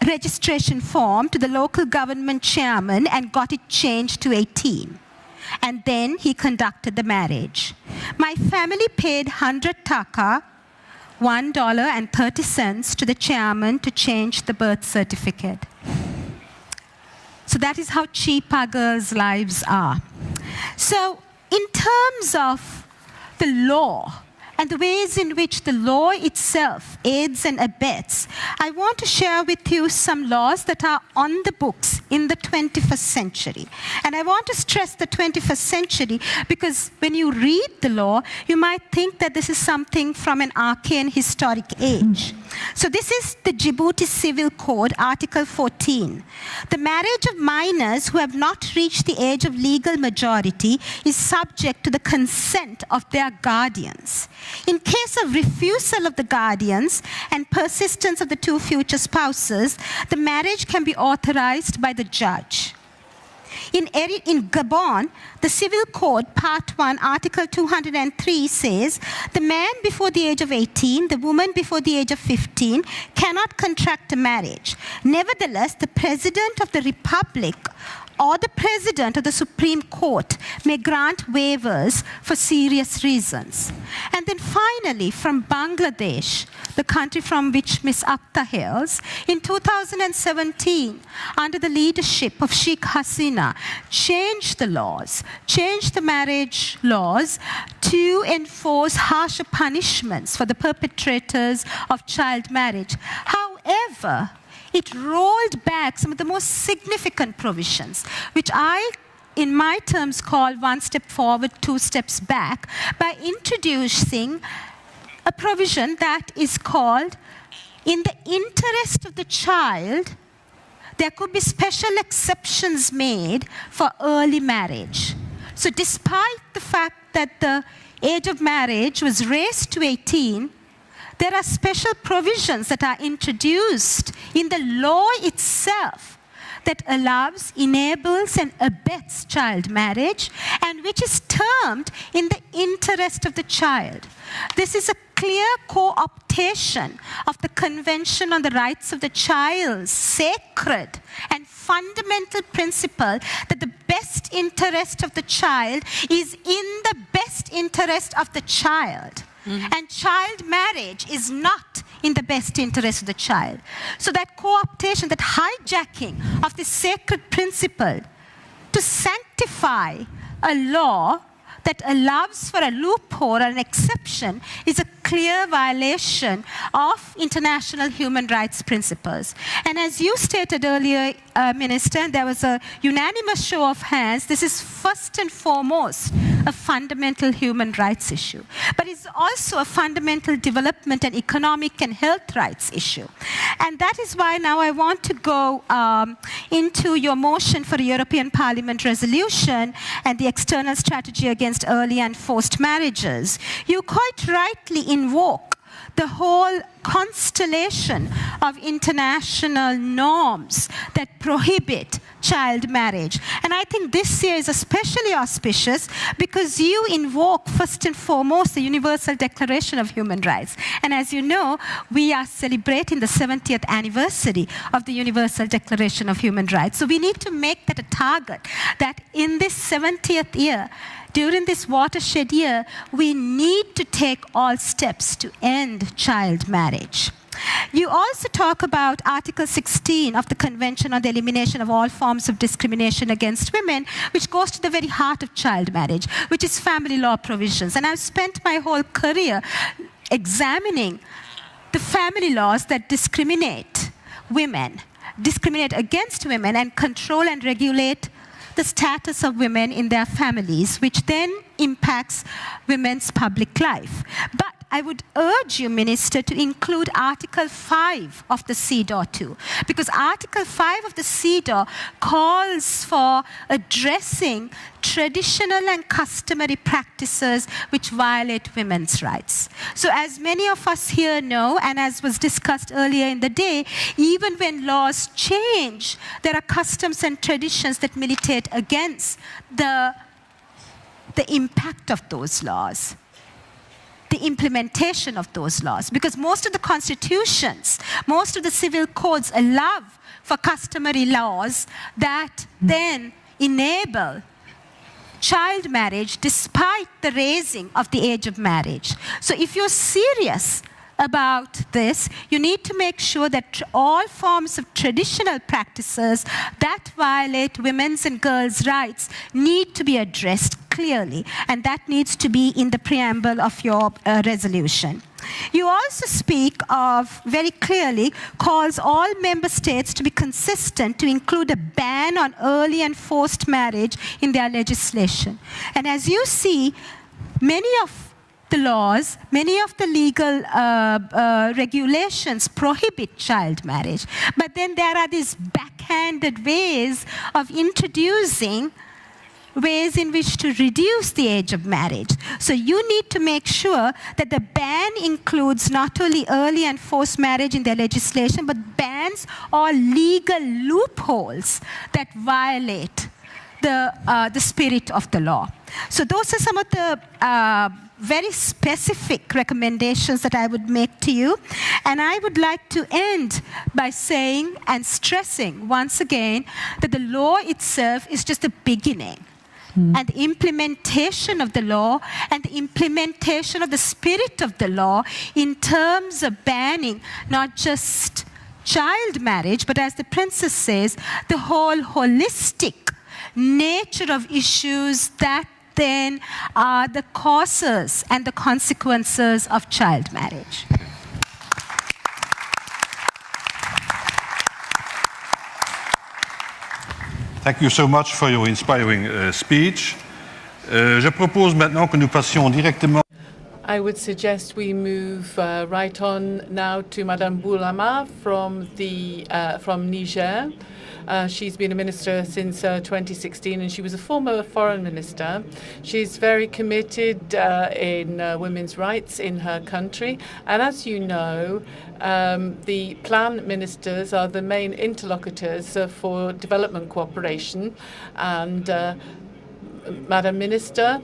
registration form to the local government chairman and got it changed to 18. And then he conducted the marriage. My family paid 100 taka, $1.30 to the chairman to change the birth certificate. So that is how cheap our girls' lives are. So in terms of the law, and the ways in which the law itself aids and abets, I want to share with you some laws that are on the books in the 21st century. And I want to stress the 21st century because when you read the law, you might think that this is something from an arcane historic age. So this is the Djibouti Civil Code, Article 14. The marriage of minors who have not reached the age of legal majority is subject to the consent of their guardians. In case of refusal of the guardians and persistence of the 2 future spouses, the marriage can be authorized by the judge. In Gabon, the Civil Code, Part 1, Article 203 says, the man before the age of 18, the woman before the age of 15 cannot contract a marriage. Nevertheless, the President of the Republic or the President of the Supreme Court may grant waivers for serious reasons. And then finally, from Bangladesh, the country from which Ms. Akhtar hails, in 2017, under the leadership of Sheikh Hasina, changed the laws, changed the marriage laws to enforce harsher punishments for the perpetrators of child marriage. However, it rolled back some of the most significant provisions, which I, in my terms, call one step forward, two steps back, by introducing a provision that is called, in the interest of the child, there could be special exceptions made for early marriage. So despite the fact that the age of marriage was raised to 18, there are special provisions that are introduced in the law itself that allows, enables, and abets child marriage, and which is termed in the interest of the child. This is a clear co-optation of the Convention on the Rights of the Child's sacred and fundamental principle that the best interest of the child is in the best interest of the child. And child marriage is not in the best interest of the child. So that co-optation, that hijacking of the sacred principle to sanctify a law that allows for a loophole or an exception is a clear violation of international human rights principles. And as you stated earlier, Minister, there was a unanimous show of hands. This is first and foremost a fundamental human rights issue. But it's also a fundamental development and economic and health rights issue. And that is why now I want to go into your motion for a European Parliament resolution and the external strategy against early and forced marriages. You quite rightly invoke the whole constellation of international norms that prohibit child marriage. And I think this year is especially auspicious because you invoke first and foremost the Universal Declaration of Human Rights. And as you know, we are celebrating the 70th anniversary of the Universal Declaration of Human Rights. So we need to make that a target, that in this 70th year, during this watershed year, we need to take all steps to end child marriage. You also talk about Article 16 of the Convention on the Elimination of All Forms of Discrimination Against Women, which goes to the very heart of child marriage, which is family law provisions. And I've spent my whole career examining the family laws that discriminate women, discriminate against women, and control and regulate the status of women in their families, which then impacts women's public life. But I would urge you, Minister, to include Article 5 of the CEDAW too, because Article 5 of the CEDAW calls for addressing traditional and customary practices which violate women's rights. So as many of us here know, and as was discussed earlier in the day, even when laws change, there are customs and traditions that militate against the impact of those laws, the implementation of those laws. Because most of the constitutions, most of the civil codes allow for customary laws that then enable child marriage despite the raising of the age of marriage. So if you're serious about this, you need to make sure that all forms of traditional practices that violate women's and girls' rights need to be addressed clearly, and that needs to be in the preamble of your resolution. You also speak of, very clearly, calls all member states to be consistent to include a ban on early and forced marriage in their legislation. And as you see, many of the laws, many of the legal regulations prohibit child marriage. But then there are these backhanded ways of introducing ways in which to reduce the age of marriage. So you need to make sure that the ban includes not only early and forced marriage in their legislation, but bans all legal loopholes that violate the spirit of the law. So those are some of the very specific recommendations that I would make to you. And I would like to end by saying and stressing once again that the law itself is just a beginning. And the implementation of the law and the implementation of the spirit of the law in terms of banning not just child marriage, but as the princess says, the whole holistic nature of issues that then are the causes and the consequences of child marriage. Thank you so much for your inspiring speech. Je propose maintenant que nous passions directement. I would suggest we move right on now to Madame Boulama from Niger. She's been a minister since 2016, and she was a former foreign minister. She's very committed in women's rights in her country. And as you know, the plan ministers are the main interlocutors for development cooperation. And Madam Minister,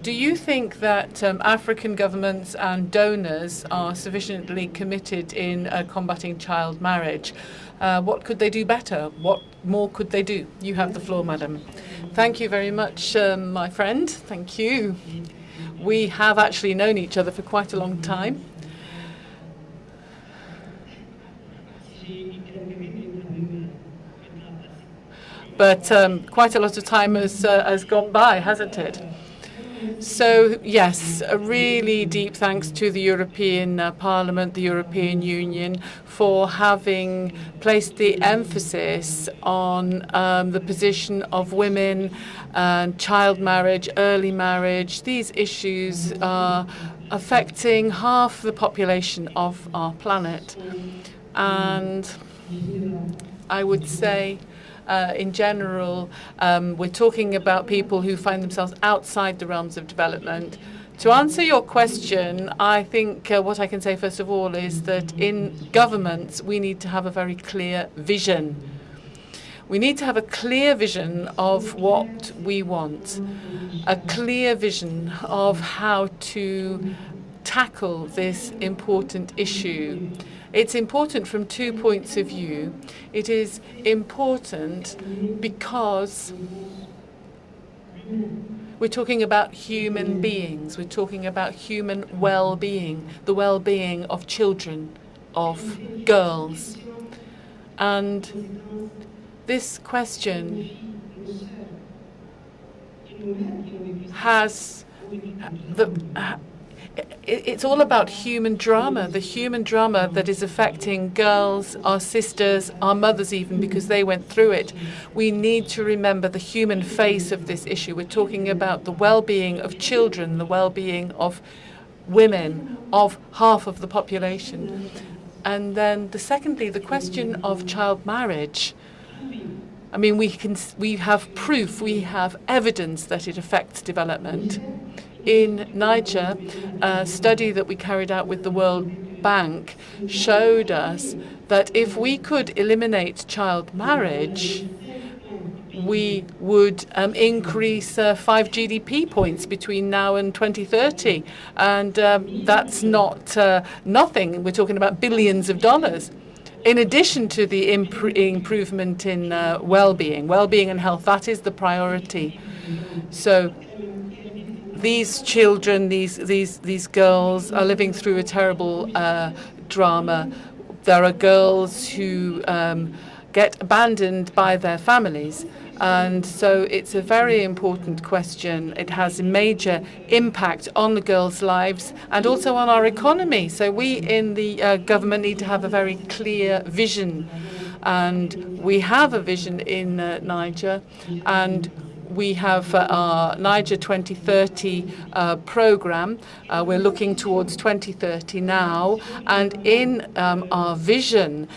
do you think that African governments and donors are sufficiently committed in combating child marriage? What could they do better? What more could they do? You have the floor, madam. Thank you very much, my friend. Thank you. We have actually known each other for quite a long time. But quite a lot of time has gone by, hasn't it? So, yes, a really deep thanks to the European Parliament, the European Union, for having placed the emphasis on the position of women, child marriage, early marriage. These issues are affecting half the population of our planet. And I would say, in general, we're talking about people who find themselves outside the realms of development. To answer your question, I think what I can say first of all is that in governments we need to have a very clear vision. We need to have a clear vision of what we want, a clear vision of how to tackle this important issue. It's important from 2 points of view. It is important because we're talking about human beings. We're talking about human well-being, the well-being of children, of girls. And this question has it's all about human drama, the human drama that is affecting girls, our sisters, our mothers even, because they went through it. We need to remember the human face of this issue. We're talking about the well-being of children, the well-being of women, of half of the population. And then secondly, the question of child marriage. I mean, we have proof, we have evidence that it affects development. In Niger, a study that we carried out with the World Bank showed us that if we could eliminate child marriage, we would increase 5 GDP points between now and 2030. And that's not nothing. We're talking about billions of dollars. In addition to the improvement in well-being and health, that is the priority. So these children, these girls are living through a terrible drama. There are girls who get abandoned by their families. And so it's a very important question. It has a major impact on the girls' lives and also on our economy. So we in the government need to have a very clear vision. And we have a vision in Niger. And we have our Niger 2030 program. We're looking towards 2030 now. And in our vision,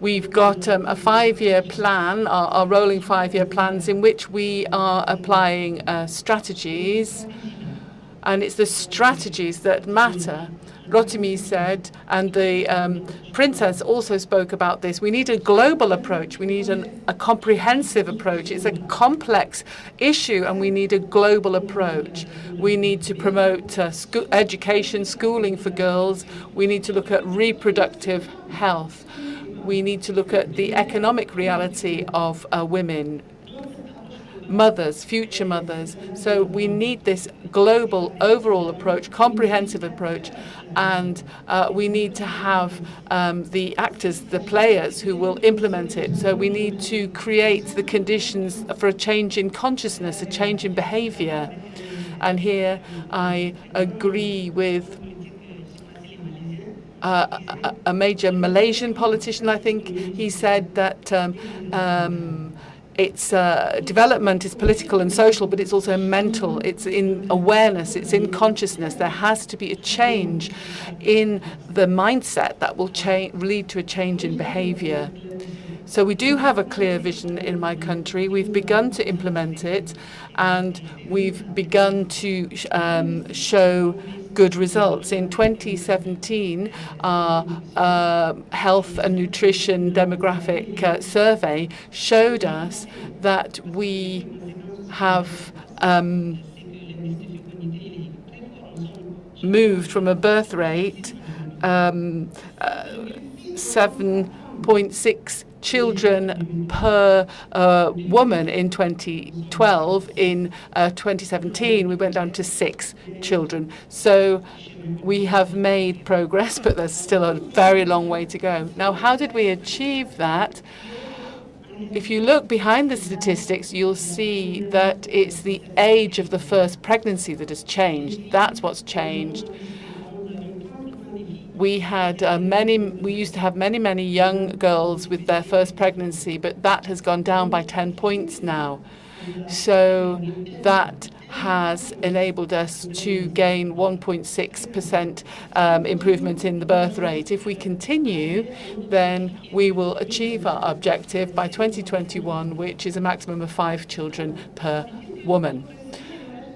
we've got a 5-year plan, our rolling 5-year plans, in which we are applying strategies. And it's the strategies that matter. Rotimi said, and the princess also spoke about this, we need a global approach. We need a comprehensive approach. It's a complex issue, and we need a global approach. We need to promote education, schooling for girls. We need to look at reproductive health. We need to look at the economic reality of women, mothers, future mothers. So we need this global overall approach, comprehensive approach, and we need to have the actors, the players who will implement it. So we need to create the conditions for a change in consciousness, a change in behavior. And here I agree with a major Malaysian politician, I think. He said that it's development is political and social, but it's also mental. It's in awareness. It's in consciousness. There has to be a change in the mindset that will lead to a change in behavior. So we do have a clear vision in my country. We've begun to implement it, and we've begun to show good results. In 2017, our health and nutrition demographic survey showed us that we have moved from a birth rate 7.6 children per woman in 2012. In 2017, we went down to 6 children. So we have made progress, but there's still a very long way to go. Now, how did we achieve that? If you look behind the statistics, you'll see that it's the age of the first pregnancy that has changed. That's what's changed. We had we used to have many young girls with their first pregnancy, but that has gone down by 10 points now. So that has enabled us to gain 1.6% improvement in the birth rate. If we continue, then we will achieve our objective by 2021, which is a maximum of 5 children per woman.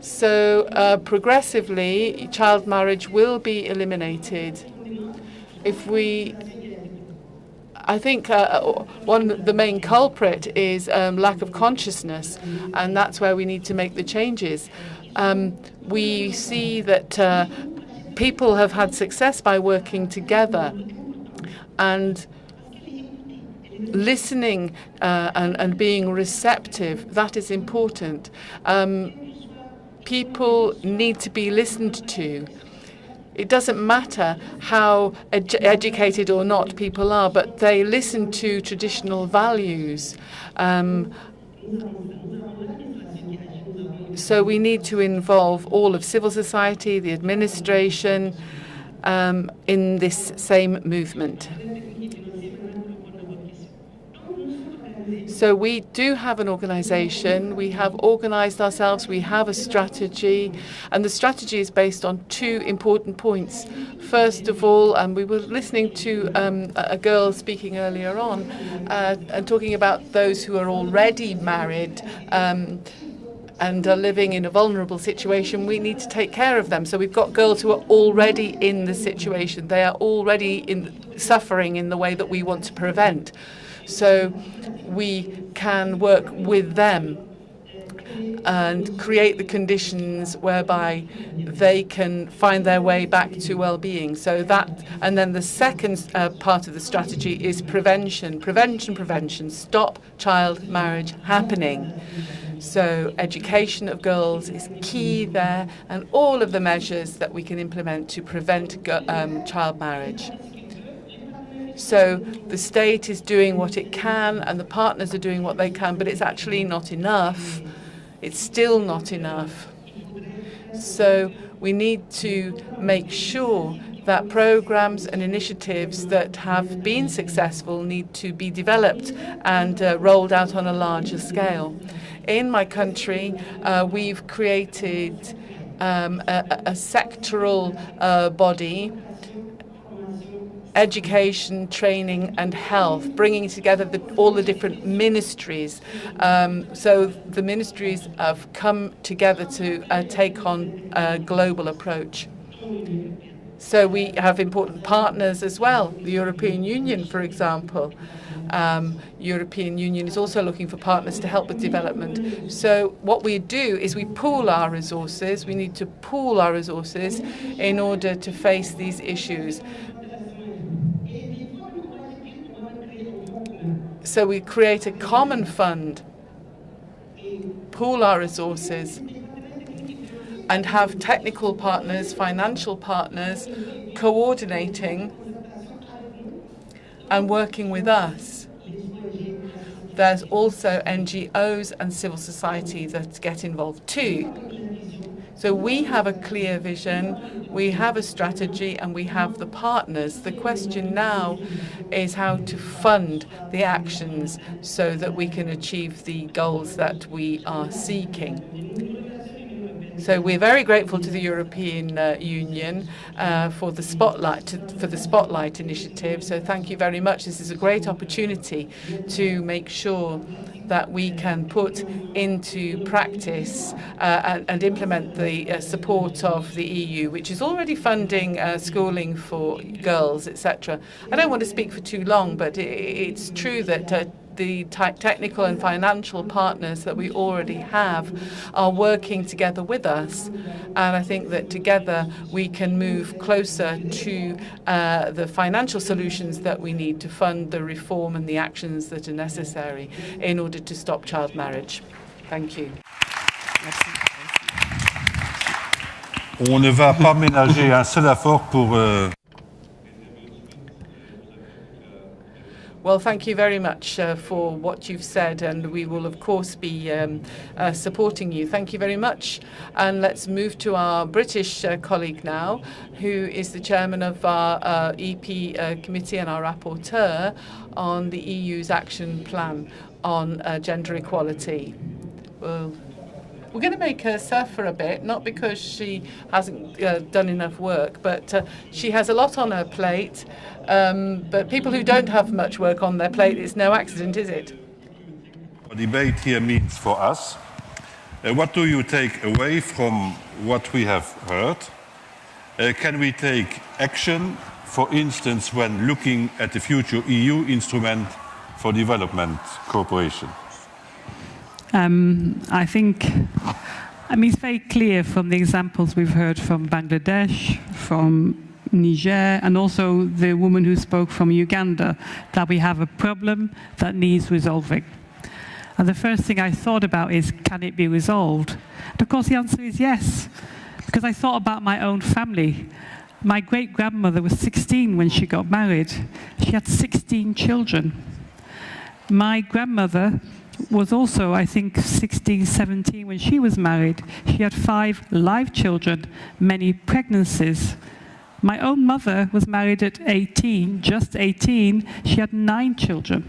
So progressively, child marriage will be eliminated. I think the main culprit is lack of consciousness, and that's where we need to make the changes. We see that people have had success by working together and listening and being receptive. That is important. People need to be listened to. It doesn't matter how educated or not people are, but they listen to traditional values. So we need to involve all of civil society, the administration, in this same movement. So we do have an organization. We have organized ourselves. We have a strategy. And the strategy is based on 2 important points. First of all, we were listening to a girl speaking earlier on and talking about those who are already married and are living in a vulnerable situation. We need to take care of them. So we've got girls who are already in the situation. They are already suffering in the way that we want to prevent. So we can work with them and create the conditions whereby they can find their way back to well-being. So that, and then the second part of the strategy is prevention. Prevention. Stop child marriage happening. So education of girls is key there, and all of the measures that we can implement to prevent child marriage. So the state is doing what it can, and the partners are doing what they can, but it's actually not enough. It's still not enough. So we need to make sure that programs and initiatives that have been successful need to be developed and rolled out on a larger scale. In my country, we've created a sectoral body, education, training, and health, bringing together all the different ministries. So the ministries have come together to take on a global approach. So we have important partners as well, the European Union, for example. European Union is also looking for partners to help with development. So what we do is we pool our resources. We need to pool our resources in order to face these issues. So we create a common fund, pool our resources, and have technical partners, financial partners, coordinating and working with us. There's also NGOs and civil society that get involved too. So we have a clear vision, we have a strategy, and we have the partners. The question now is how to fund the actions so that we can achieve the goals that we are seeking. So we're very grateful to the European Union for the Spotlight initiative. So thank you very much. This is a great opportunity to make sure that we can put into practice and implement the support of the EU, which is already funding schooling for girls, etc. I don't want to speak for too long, but it's true that the technical and financial partners that we already have are working together with us. And I think that together we can move closer to the financial solutions that we need to fund the reform and the actions that are necessary in order to stop child marriage. Thank you. On ne va pas ménager un seul effort pour... Well, thank you very much for what you've said, and we will, of course, be supporting you. Thank you very much. And let's move to our British colleague now, who is the chairman of our EP committee and our rapporteur on the EU's action plan on gender equality. Well, we're going to make her suffer a bit, not because she hasn't done enough work, but she has a lot on her plate. But people who don't have much work on their plate, it's no accident, is it? The debate here means for us. What do you take away from what we have heard? Can we take action, for instance, when looking at the future EU instrument for development cooperation? I think, it's very clear from the examples we've heard from Bangladesh, from Niger, and also the woman who spoke from Uganda, that we have a problem that needs resolving. And the first thing I thought about is, can it be resolved? And of course the answer is yes, because I thought about my own family. My great-grandmother was 16 when she got married. She had 16 children. My grandmother was also, I think, 16, 17 when she was married. She had 5 live children, many pregnancies. My own mother was married at 18, just 18. She had 9 children.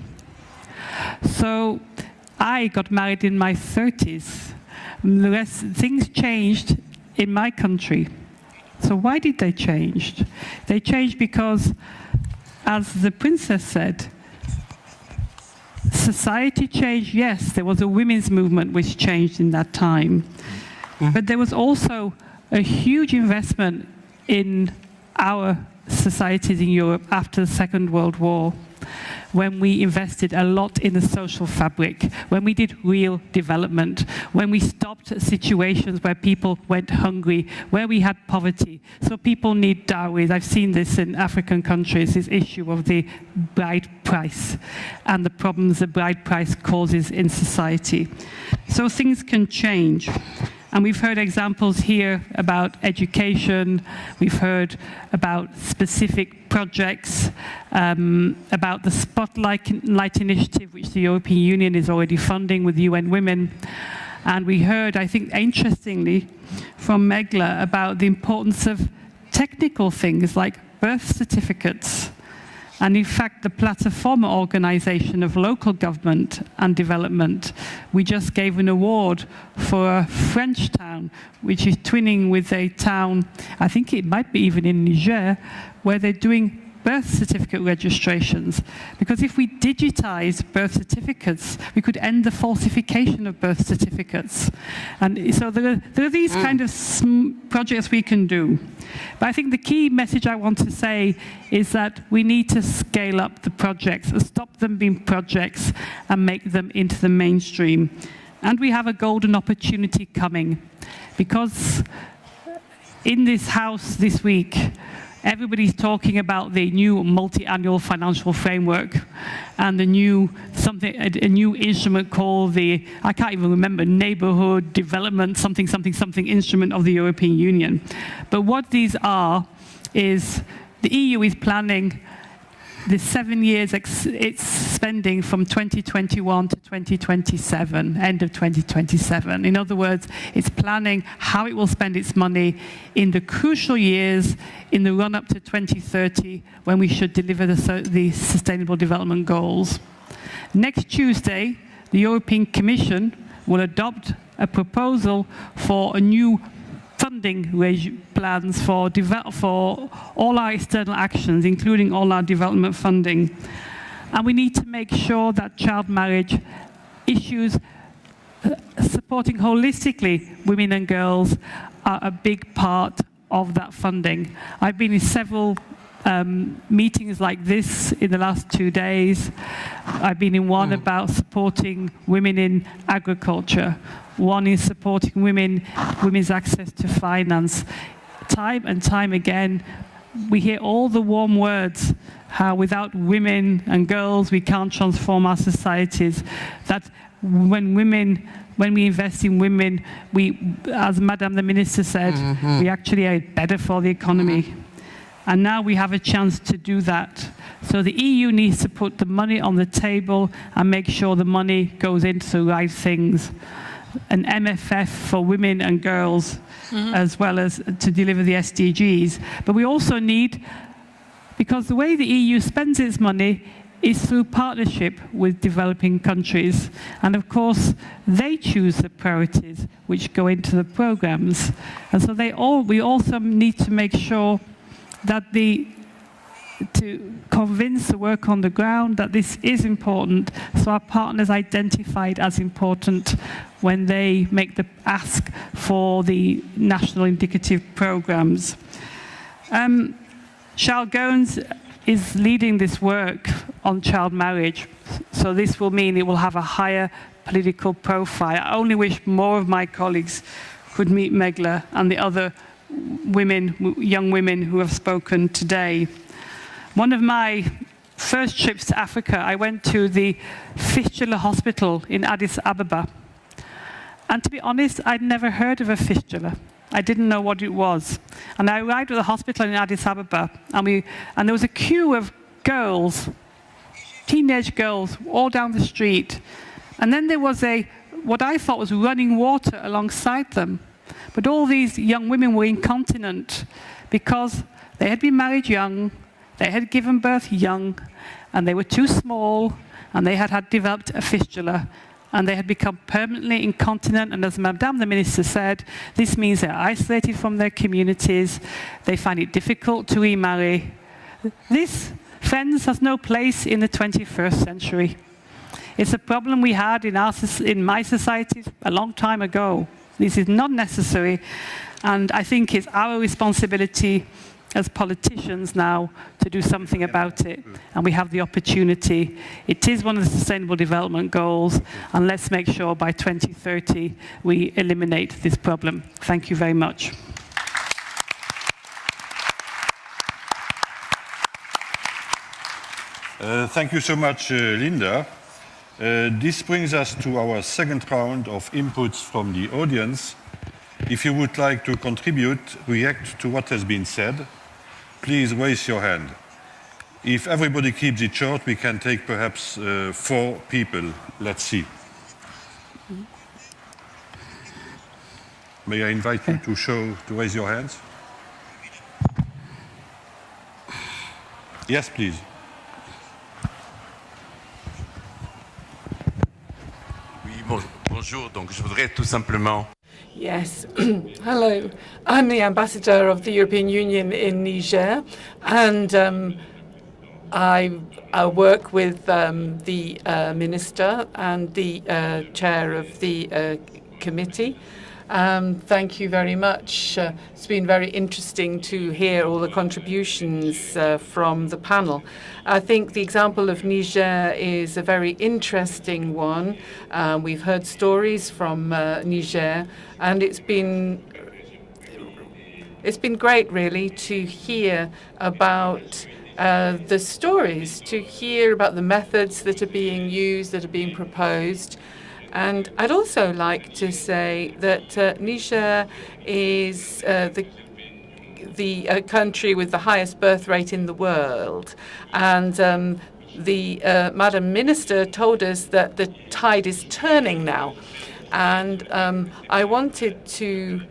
So I got married in my 30s. The rest, things changed in my country. So why did they change? They changed because, as the princess said, society changed. Yes, there was a women's movement which changed in that time. But there was also a huge investment in our societies in Europe after the Second World War, when we invested a lot in the social fabric, when we did real development, when we stopped situations where people went hungry, where we had poverty. So people need dowries. I've seen this in African countries, this issue of the bride price and the problems the bride price causes in society. So things can change. And we've heard examples here about education, we've heard about specific projects, about the Spotlight initiative, which the European Union is already funding with UN Women. And we heard, I think, interestingly, from Megla about the importance of technical things like birth certificates. And in fact, the Plataforma organization of local government and development, we just gave an award for a French town, which is twinning with a town, I think it might be even in Niger, where they're doing birth certificate registrations, because if we digitize birth certificates, we could end the falsification of birth certificates. And so there are these kind of projects we can do. But I think the key message I want to say is that we need to scale up the projects and stop them being projects and make them into the mainstream. And we have a golden opportunity coming, because in this house this week, everybody's talking about the new multi-annual financial framework and a new instrument called the, I can't even remember, Neighborhood Development something instrument of the European Union. But what these are is the EU is planning the 7 years it's spending from 2021 to 2027, end of 2027. In other words, it's planning how it will spend its money in the crucial years in the run-up to 2030, when we should deliver the Sustainable Development Goals. Next Tuesday, the European Commission will adopt a proposal for a new funding plans for all our external actions, including all our development funding. And we need to make sure that child marriage issues supporting holistically women and girls are a big part of that funding. I've been in several meetings like this in the last 2 days. I've been in one about supporting women in agriculture. One is supporting women's access to finance. Time and time again, we hear all the warm words, how without women and girls, we can't transform our societies. That when we invest in women, as Madame the Minister said, we actually are better for the economy. And now we have a chance to do that. So the EU needs to put the money on the table and make sure the money goes into the right things. An MFF for women and girls, as well as to deliver the SDGs. But we also need, because the way the EU spends its money is through partnership with developing countries. And of course, they choose the priorities which go into the programs. And so we also need to make sure that to convince the work on the ground that this is important, so our partners identify it as important when they make the ask for the national indicative programs. Charles Goins is leading this work on child marriage, so this will mean it will have a higher political profile. I only wish more of my colleagues could meet Megla and the other young women who have spoken today. One of my first trips to Africa, I went to the fistula hospital in Addis Ababa. And to be honest, I'd never heard of a fistula. I didn't know what it was. And I arrived at the hospital in Addis Ababa, and there was a queue of girls, teenage girls, all down the street. And then there was what I thought was running water alongside them. But all these young women were incontinent because they had been married young, they had given birth young, and they were too small, and they had developed a fistula, and they had become permanently incontinent. And as Madame the Minister said, this means they're isolated from their communities, they find it difficult to remarry. This, friends, has no place in the 21st century. It's a problem we had in my society a long time ago. This is not necessary, and I think it's our responsibility as politicians now to do something about it, and we have the opportunity. It is one of the Sustainable Development Goals, and let's make sure by 2030 we eliminate this problem. Thank you very much. Thank you so much, Linda. This brings us to our second round of inputs from the audience. If you would like to contribute, react to what has been said, please raise your hand. If everybody keeps it short, we can take perhaps 4 people. Let's see. May I invite you to raise your hands? Yes, please. Bonjour, donc je voudrais tout simplement. Yes, hello. I'm the ambassador of the European Union in Niger, and I work with the minister and the chair of the committee. Thank you very much. It's been very interesting to hear all the contributions from the panel. I think the example of Niger is a very interesting one. We've heard stories from Niger, and it's been great, really, to hear about the stories, to hear about the methods that are being used, that are being proposed. And I'd also like to say that Niger is the country with the highest birth rate in the world. And the Madam Minister told us that the tide is turning now. And I wanted to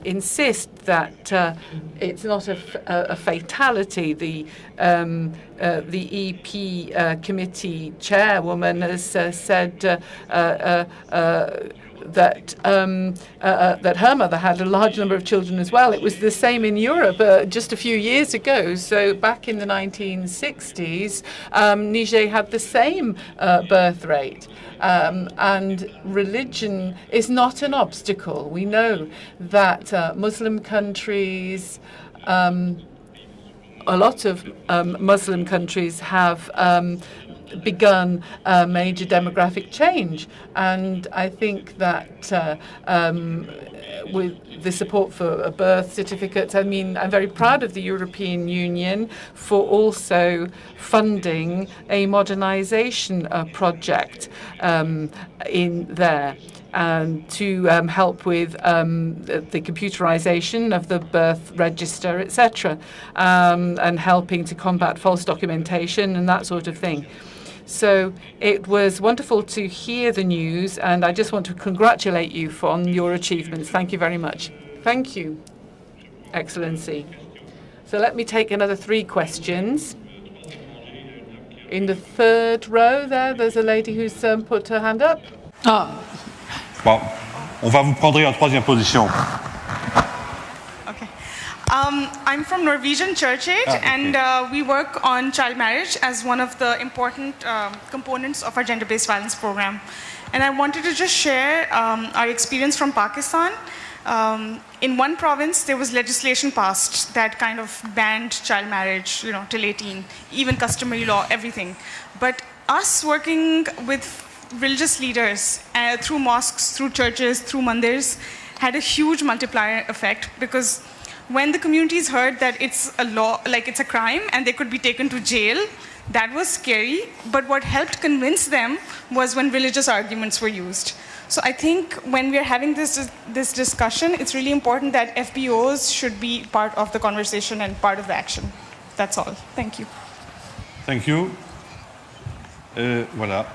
insist that it's not a fatality. The EP committee chairwoman has said that her mother had a large number of children as well. It was the same in Europe just a few years ago. So back in the 1960s, Niger had the same birth rate. And religion is not an obstacle. We know that Muslim countries, a lot of Muslim countries have begun a major demographic change. And I think that with the support for birth certificates, I mean, I'm very proud of the European Union for also funding a modernization project in there. To help with the computerization of the birth register, etc., and helping to combat false documentation and that sort of thing. So it was wonderful to hear the news, and I just want to congratulate you on your achievements. Thank you very much. Thank you, Excellency. So let me take another 3 questions. In the 3rd row there's a lady who's put her hand up. Bon, on va vous prendre en 3e position. Okay. I'm from Norwegian Church Age, and we work on child marriage as one of the important components of our gender-based violence program. And I wanted to just share our experience from Pakistan. In one province, there was legislation passed that kind of banned child marriage, till 18, even customary law, everything. But us working with religious leaders through mosques, through churches, through mandirs, had a huge multiplier effect, because when the communities heard that it's a law, like it's a crime and they could be taken to jail, that was scary. But what helped convince them was when religious arguments were used. So I think when we are having this discussion, it's really important that FBOs should be part of the conversation and part of the action. That's all. Thank you. Thank you. Voilà.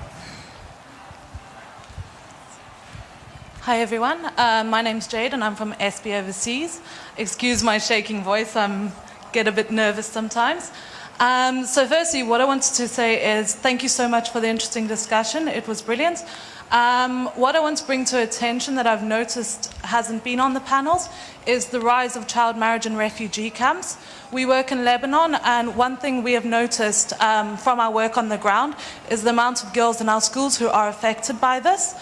Hi everyone, my name's Jade and I'm from SB Overseas. Excuse my shaking voice, I get a bit nervous sometimes. So firstly, what I wanted to say is thank you so much for the interesting discussion, it was brilliant. What I want to bring to attention that I've noticed hasn't been on the panels is the rise of child marriage in refugee camps. We work in Lebanon, and one thing we have noticed from our work on the ground is the amount of girls in our schools who are affected by this.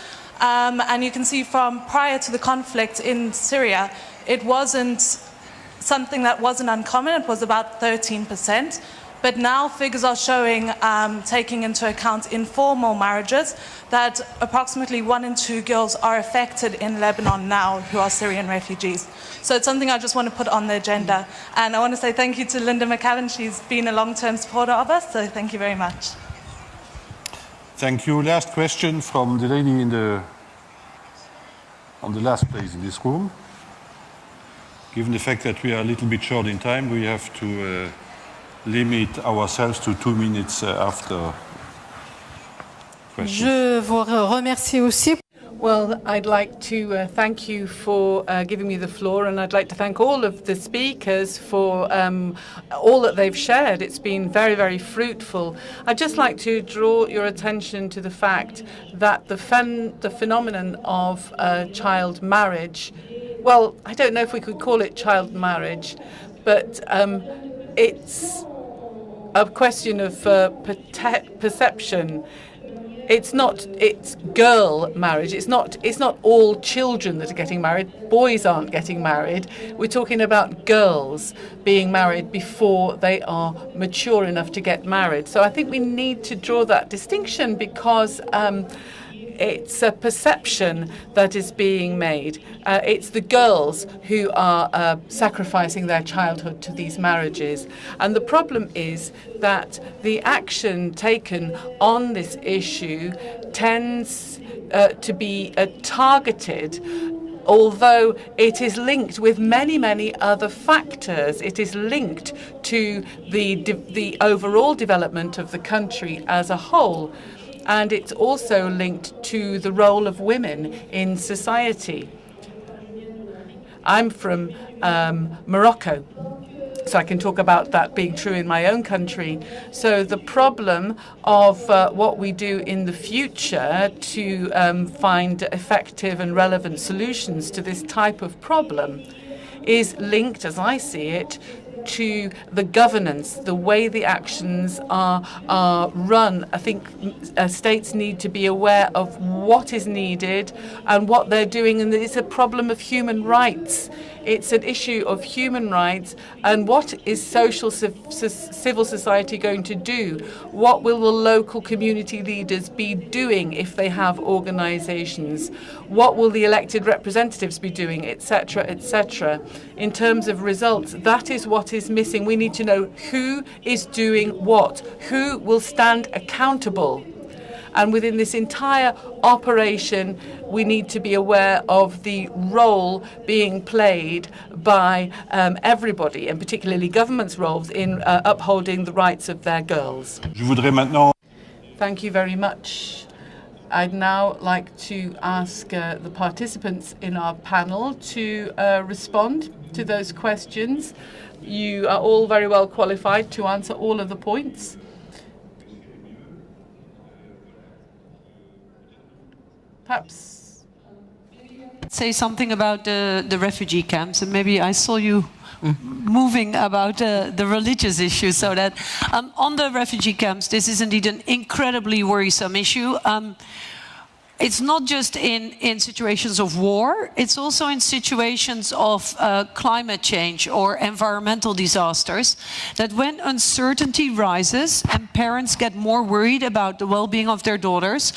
And you can see from prior to the conflict in Syria, it wasn't something that wasn't uncommon, it was about 13%. But now figures are showing, taking into account informal marriages, that approximately 1 in 2 girls are affected in Lebanon now who are Syrian refugees. So it's something I just want to put on the agenda. And I want to say thank you to Linda McCallan, she's been a long-term supporter of us, so thank you very much. Thank you. Last question from the lady on the last place in this room. Given the fact that we are a little bit short in time, we have to limit ourselves to 2 minutes after questions. Je vous remercie aussi. Well, I'd like to thank you for giving me the floor, and I'd like to thank all of the speakers for all that they've shared. It's been very, very fruitful. I'd just like to draw your attention to the fact that the phenomenon of child marriage, well, I don't know if we could call it child marriage, but it's a question of perception. It's girl marriage. It's not all children that are getting married. Boys aren't getting married. We're talking about girls being married before they are mature enough to get married. So I think we need to draw that distinction because it's a perception that is being made. It's the girls who are sacrificing their childhood to these marriages. And the problem is that the action taken on this issue tends to be targeted, although it is linked with many, many other factors. It is linked to the overall development of the country as a whole. And it's also linked to the role of women in society. I'm from Morocco, so I can talk about that being true in my own country. So the problem of what we do in the future to find effective and relevant solutions to this type of problem is linked, as I see it, to the governance, the way the actions are run. I think states need to be aware of what is needed and what they're doing, and it's a problem of human rights. It's an issue of human rights, and what is civil society going to do? What will the local community leaders be doing if they have organizations? What will the elected representatives be doing, etc., etc.? In terms of results, that is what is missing. We need to know who is doing what, who will stand accountable. And within this entire operation, we need to be aware of the role being played by everybody, and particularly government's roles in upholding the rights of their girls. Thank you very much. I'd now like to ask the participants in our panel to respond to those questions. You are all very well qualified to answer all of the points. Perhaps say something about the refugee camps, and maybe I saw you moving about the religious issue, so that on the refugee camps, this is indeed an incredibly worrisome issue. It's not just in situations of war, it's also in situations of climate change or environmental disasters, that when uncertainty rises and parents get more worried about the well-being of their daughters,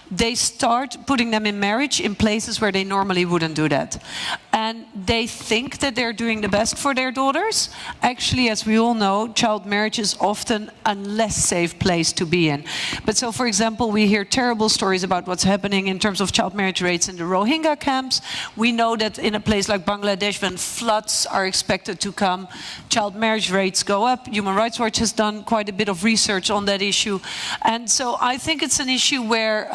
they start putting them in marriage in places where they normally wouldn't do that. And they think that they're doing the best for their daughters. Actually, as we all know, child marriage is often a less safe place to be in. But so, for example, we hear terrible stories about what's happening in terms of child marriage rates in the Rohingya camps. We know that in a place like Bangladesh, when floods are expected to come, child marriage rates go up. Human Rights Watch has done quite a bit of research on that issue. And so I think it's an issue where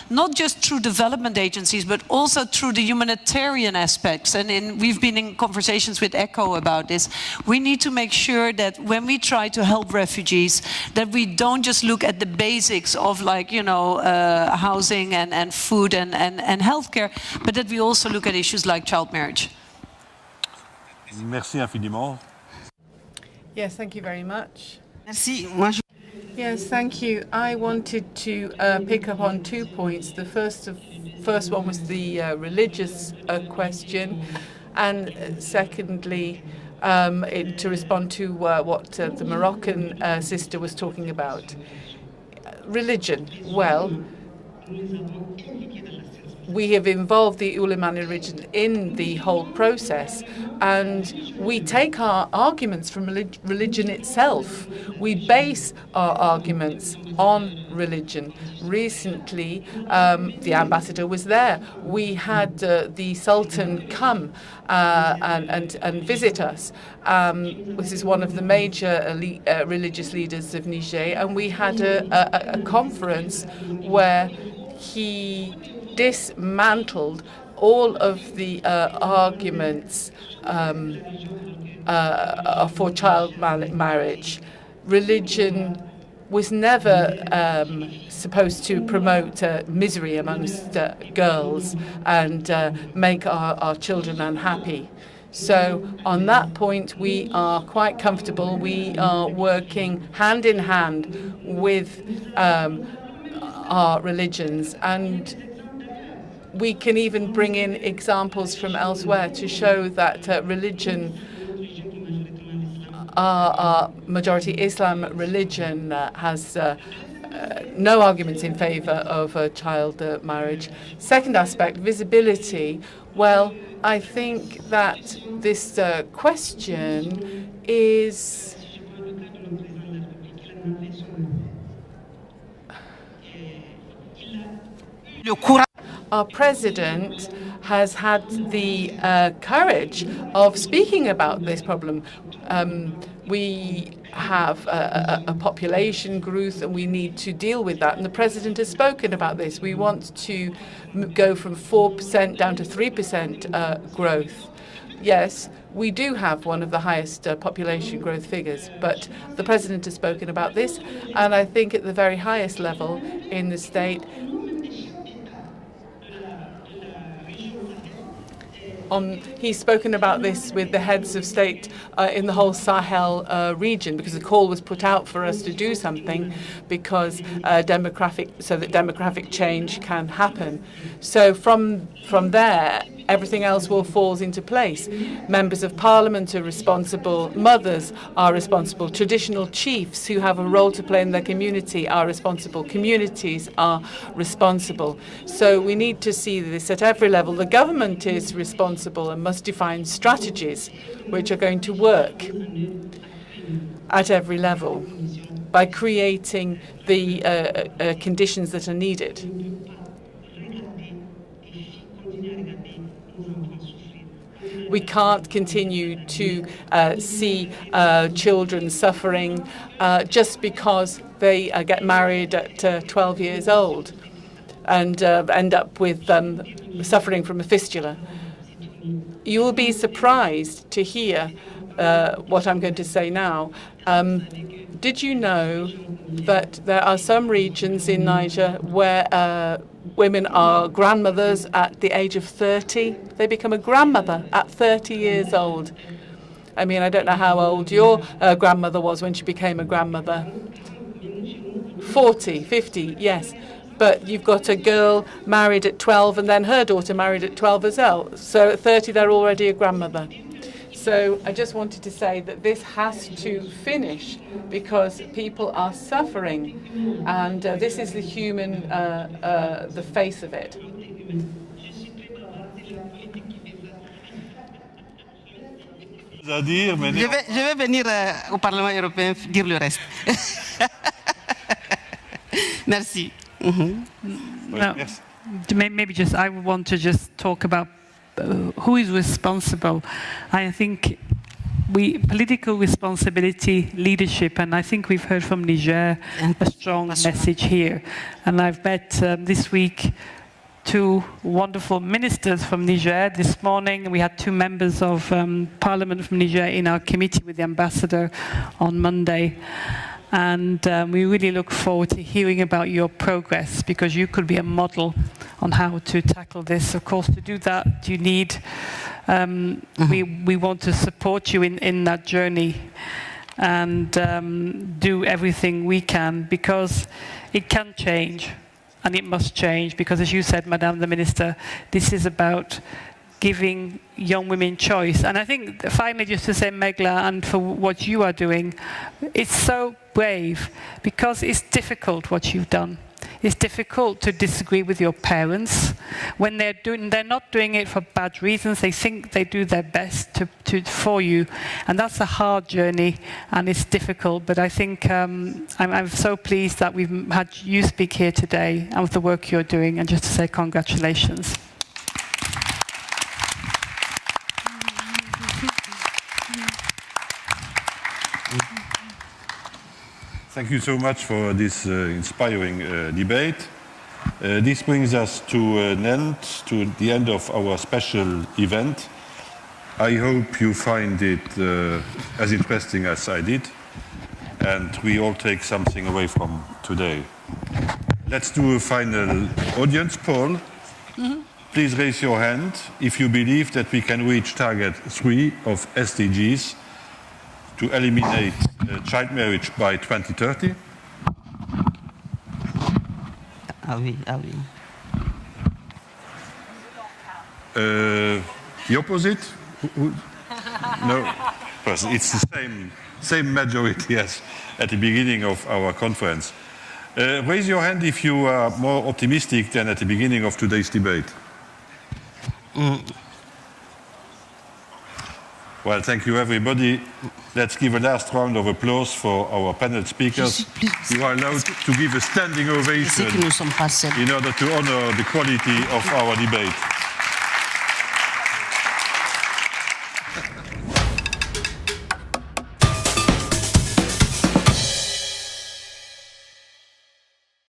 not just through development agencies, but also through the humanitarian aspects, and we've been in conversations with ECHO about this, we need to make sure that when we try to help refugees, that we don't just look at the basics of, like, you know, housing and food and healthcare, but that we also look at issues like child marriage. Merci infiniment. Yes, thank you very much. Merci. Yes, thank you. I wanted to pick up on 2 points. The first one was the religious question, and secondly, to respond to what the Moroccan sister was talking about. Religion. Well, we have involved the Uleman religion in the whole process, and we take our arguments from religion itself. We base our arguments on religion. Recently, the ambassador was there. We had the Sultan come and visit us. This is one of the major religious leaders of Niger, and we had a conference where he dismantled all of the arguments for child marriage. Religion was never supposed to promote misery amongst girls and make our children unhappy. So on that point, we are quite comfortable. We are working hand in hand with our religions, and we can even bring in examples from elsewhere to show that religion, our majority Islam religion, has no arguments in favor of child marriage. Second aspect, visibility. Well, I think that this question is our president has had the courage of speaking about this problem. We have a population growth, and we need to deal with that. And the president has spoken about this. We want to go from 4% down to 3% growth. Yes, we do have one of the highest population growth figures, but the president has spoken about this, and I think at the very highest level in the state, he's spoken about this with the heads of state in the whole Sahel region, because the call was put out for us to do something because so that demographic change can happen. So from there, everything else will fall into place. Members of parliament are responsible, mothers are responsible, traditional chiefs who have a role to play in their community are responsible, communities are responsible. So we need to see this at every level. The government is responsible and must define strategies which are going to work at every level by creating the conditions that are needed. We can't continue to see children suffering just because they get married at 12 years old and end up with suffering from a fistula. You will be surprised to hear what I'm going to say now. Did you know that there are some regions in Niger where women are grandmothers at the age of 30? They become a grandmother at 30 years old. I mean, I don't know how old your grandmother was when she became a grandmother. 40, 50, yes. But you've got a girl married at 12 and then her daughter married at 12 as well. So at 30, they're already a grandmother. So I just wanted to say that this has to finish because people are suffering, and this is the human, the face of it. Je vais venir au Parlement européen dire le reste. Merci. No, maybe just I want to just talk about who is responsible. I think political responsibility, leadership, and I think we've heard from Niger a strong message here. And I've met this week two wonderful ministers from Niger. This morning we had two members of parliament from Niger in our committee with the ambassador on Monday. And we really look forward to hearing about your progress, because you could be a model on how to tackle this. Of course, to do that, you need, we want to support you in that journey and do everything we can, because it can change and it must change, because as you said, Madame the Minister, this is about giving young women choice. And I think finally, just to say, Megla, and for what you are doing, it's so brave, because it's difficult what you've done. It's difficult to disagree with your parents when they're not doing it for bad reasons. They think they do their best for you, and that's a hard journey and it's difficult. But I think I'm so pleased that we've had you speak here today and with the work you're doing, and just to say congratulations. Thank you so much for this inspiring debate. This brings us to an end, to the end of our special event. I hope you find it as interesting as I did, and we all take something away from today. Let's do a final audience poll. please raise your hand if you believe that we can reach target 3 of SDGs to eliminate child marriage by 2030. The opposite? No, it's the same majority as at the beginning of our conference. Raise your hand if you are more optimistic than at the beginning of today's debate. Well, thank you, everybody. Let's give a last round of applause for our panel speakers. You are allowed to give a standing ovation in order to honor the quality of our debate.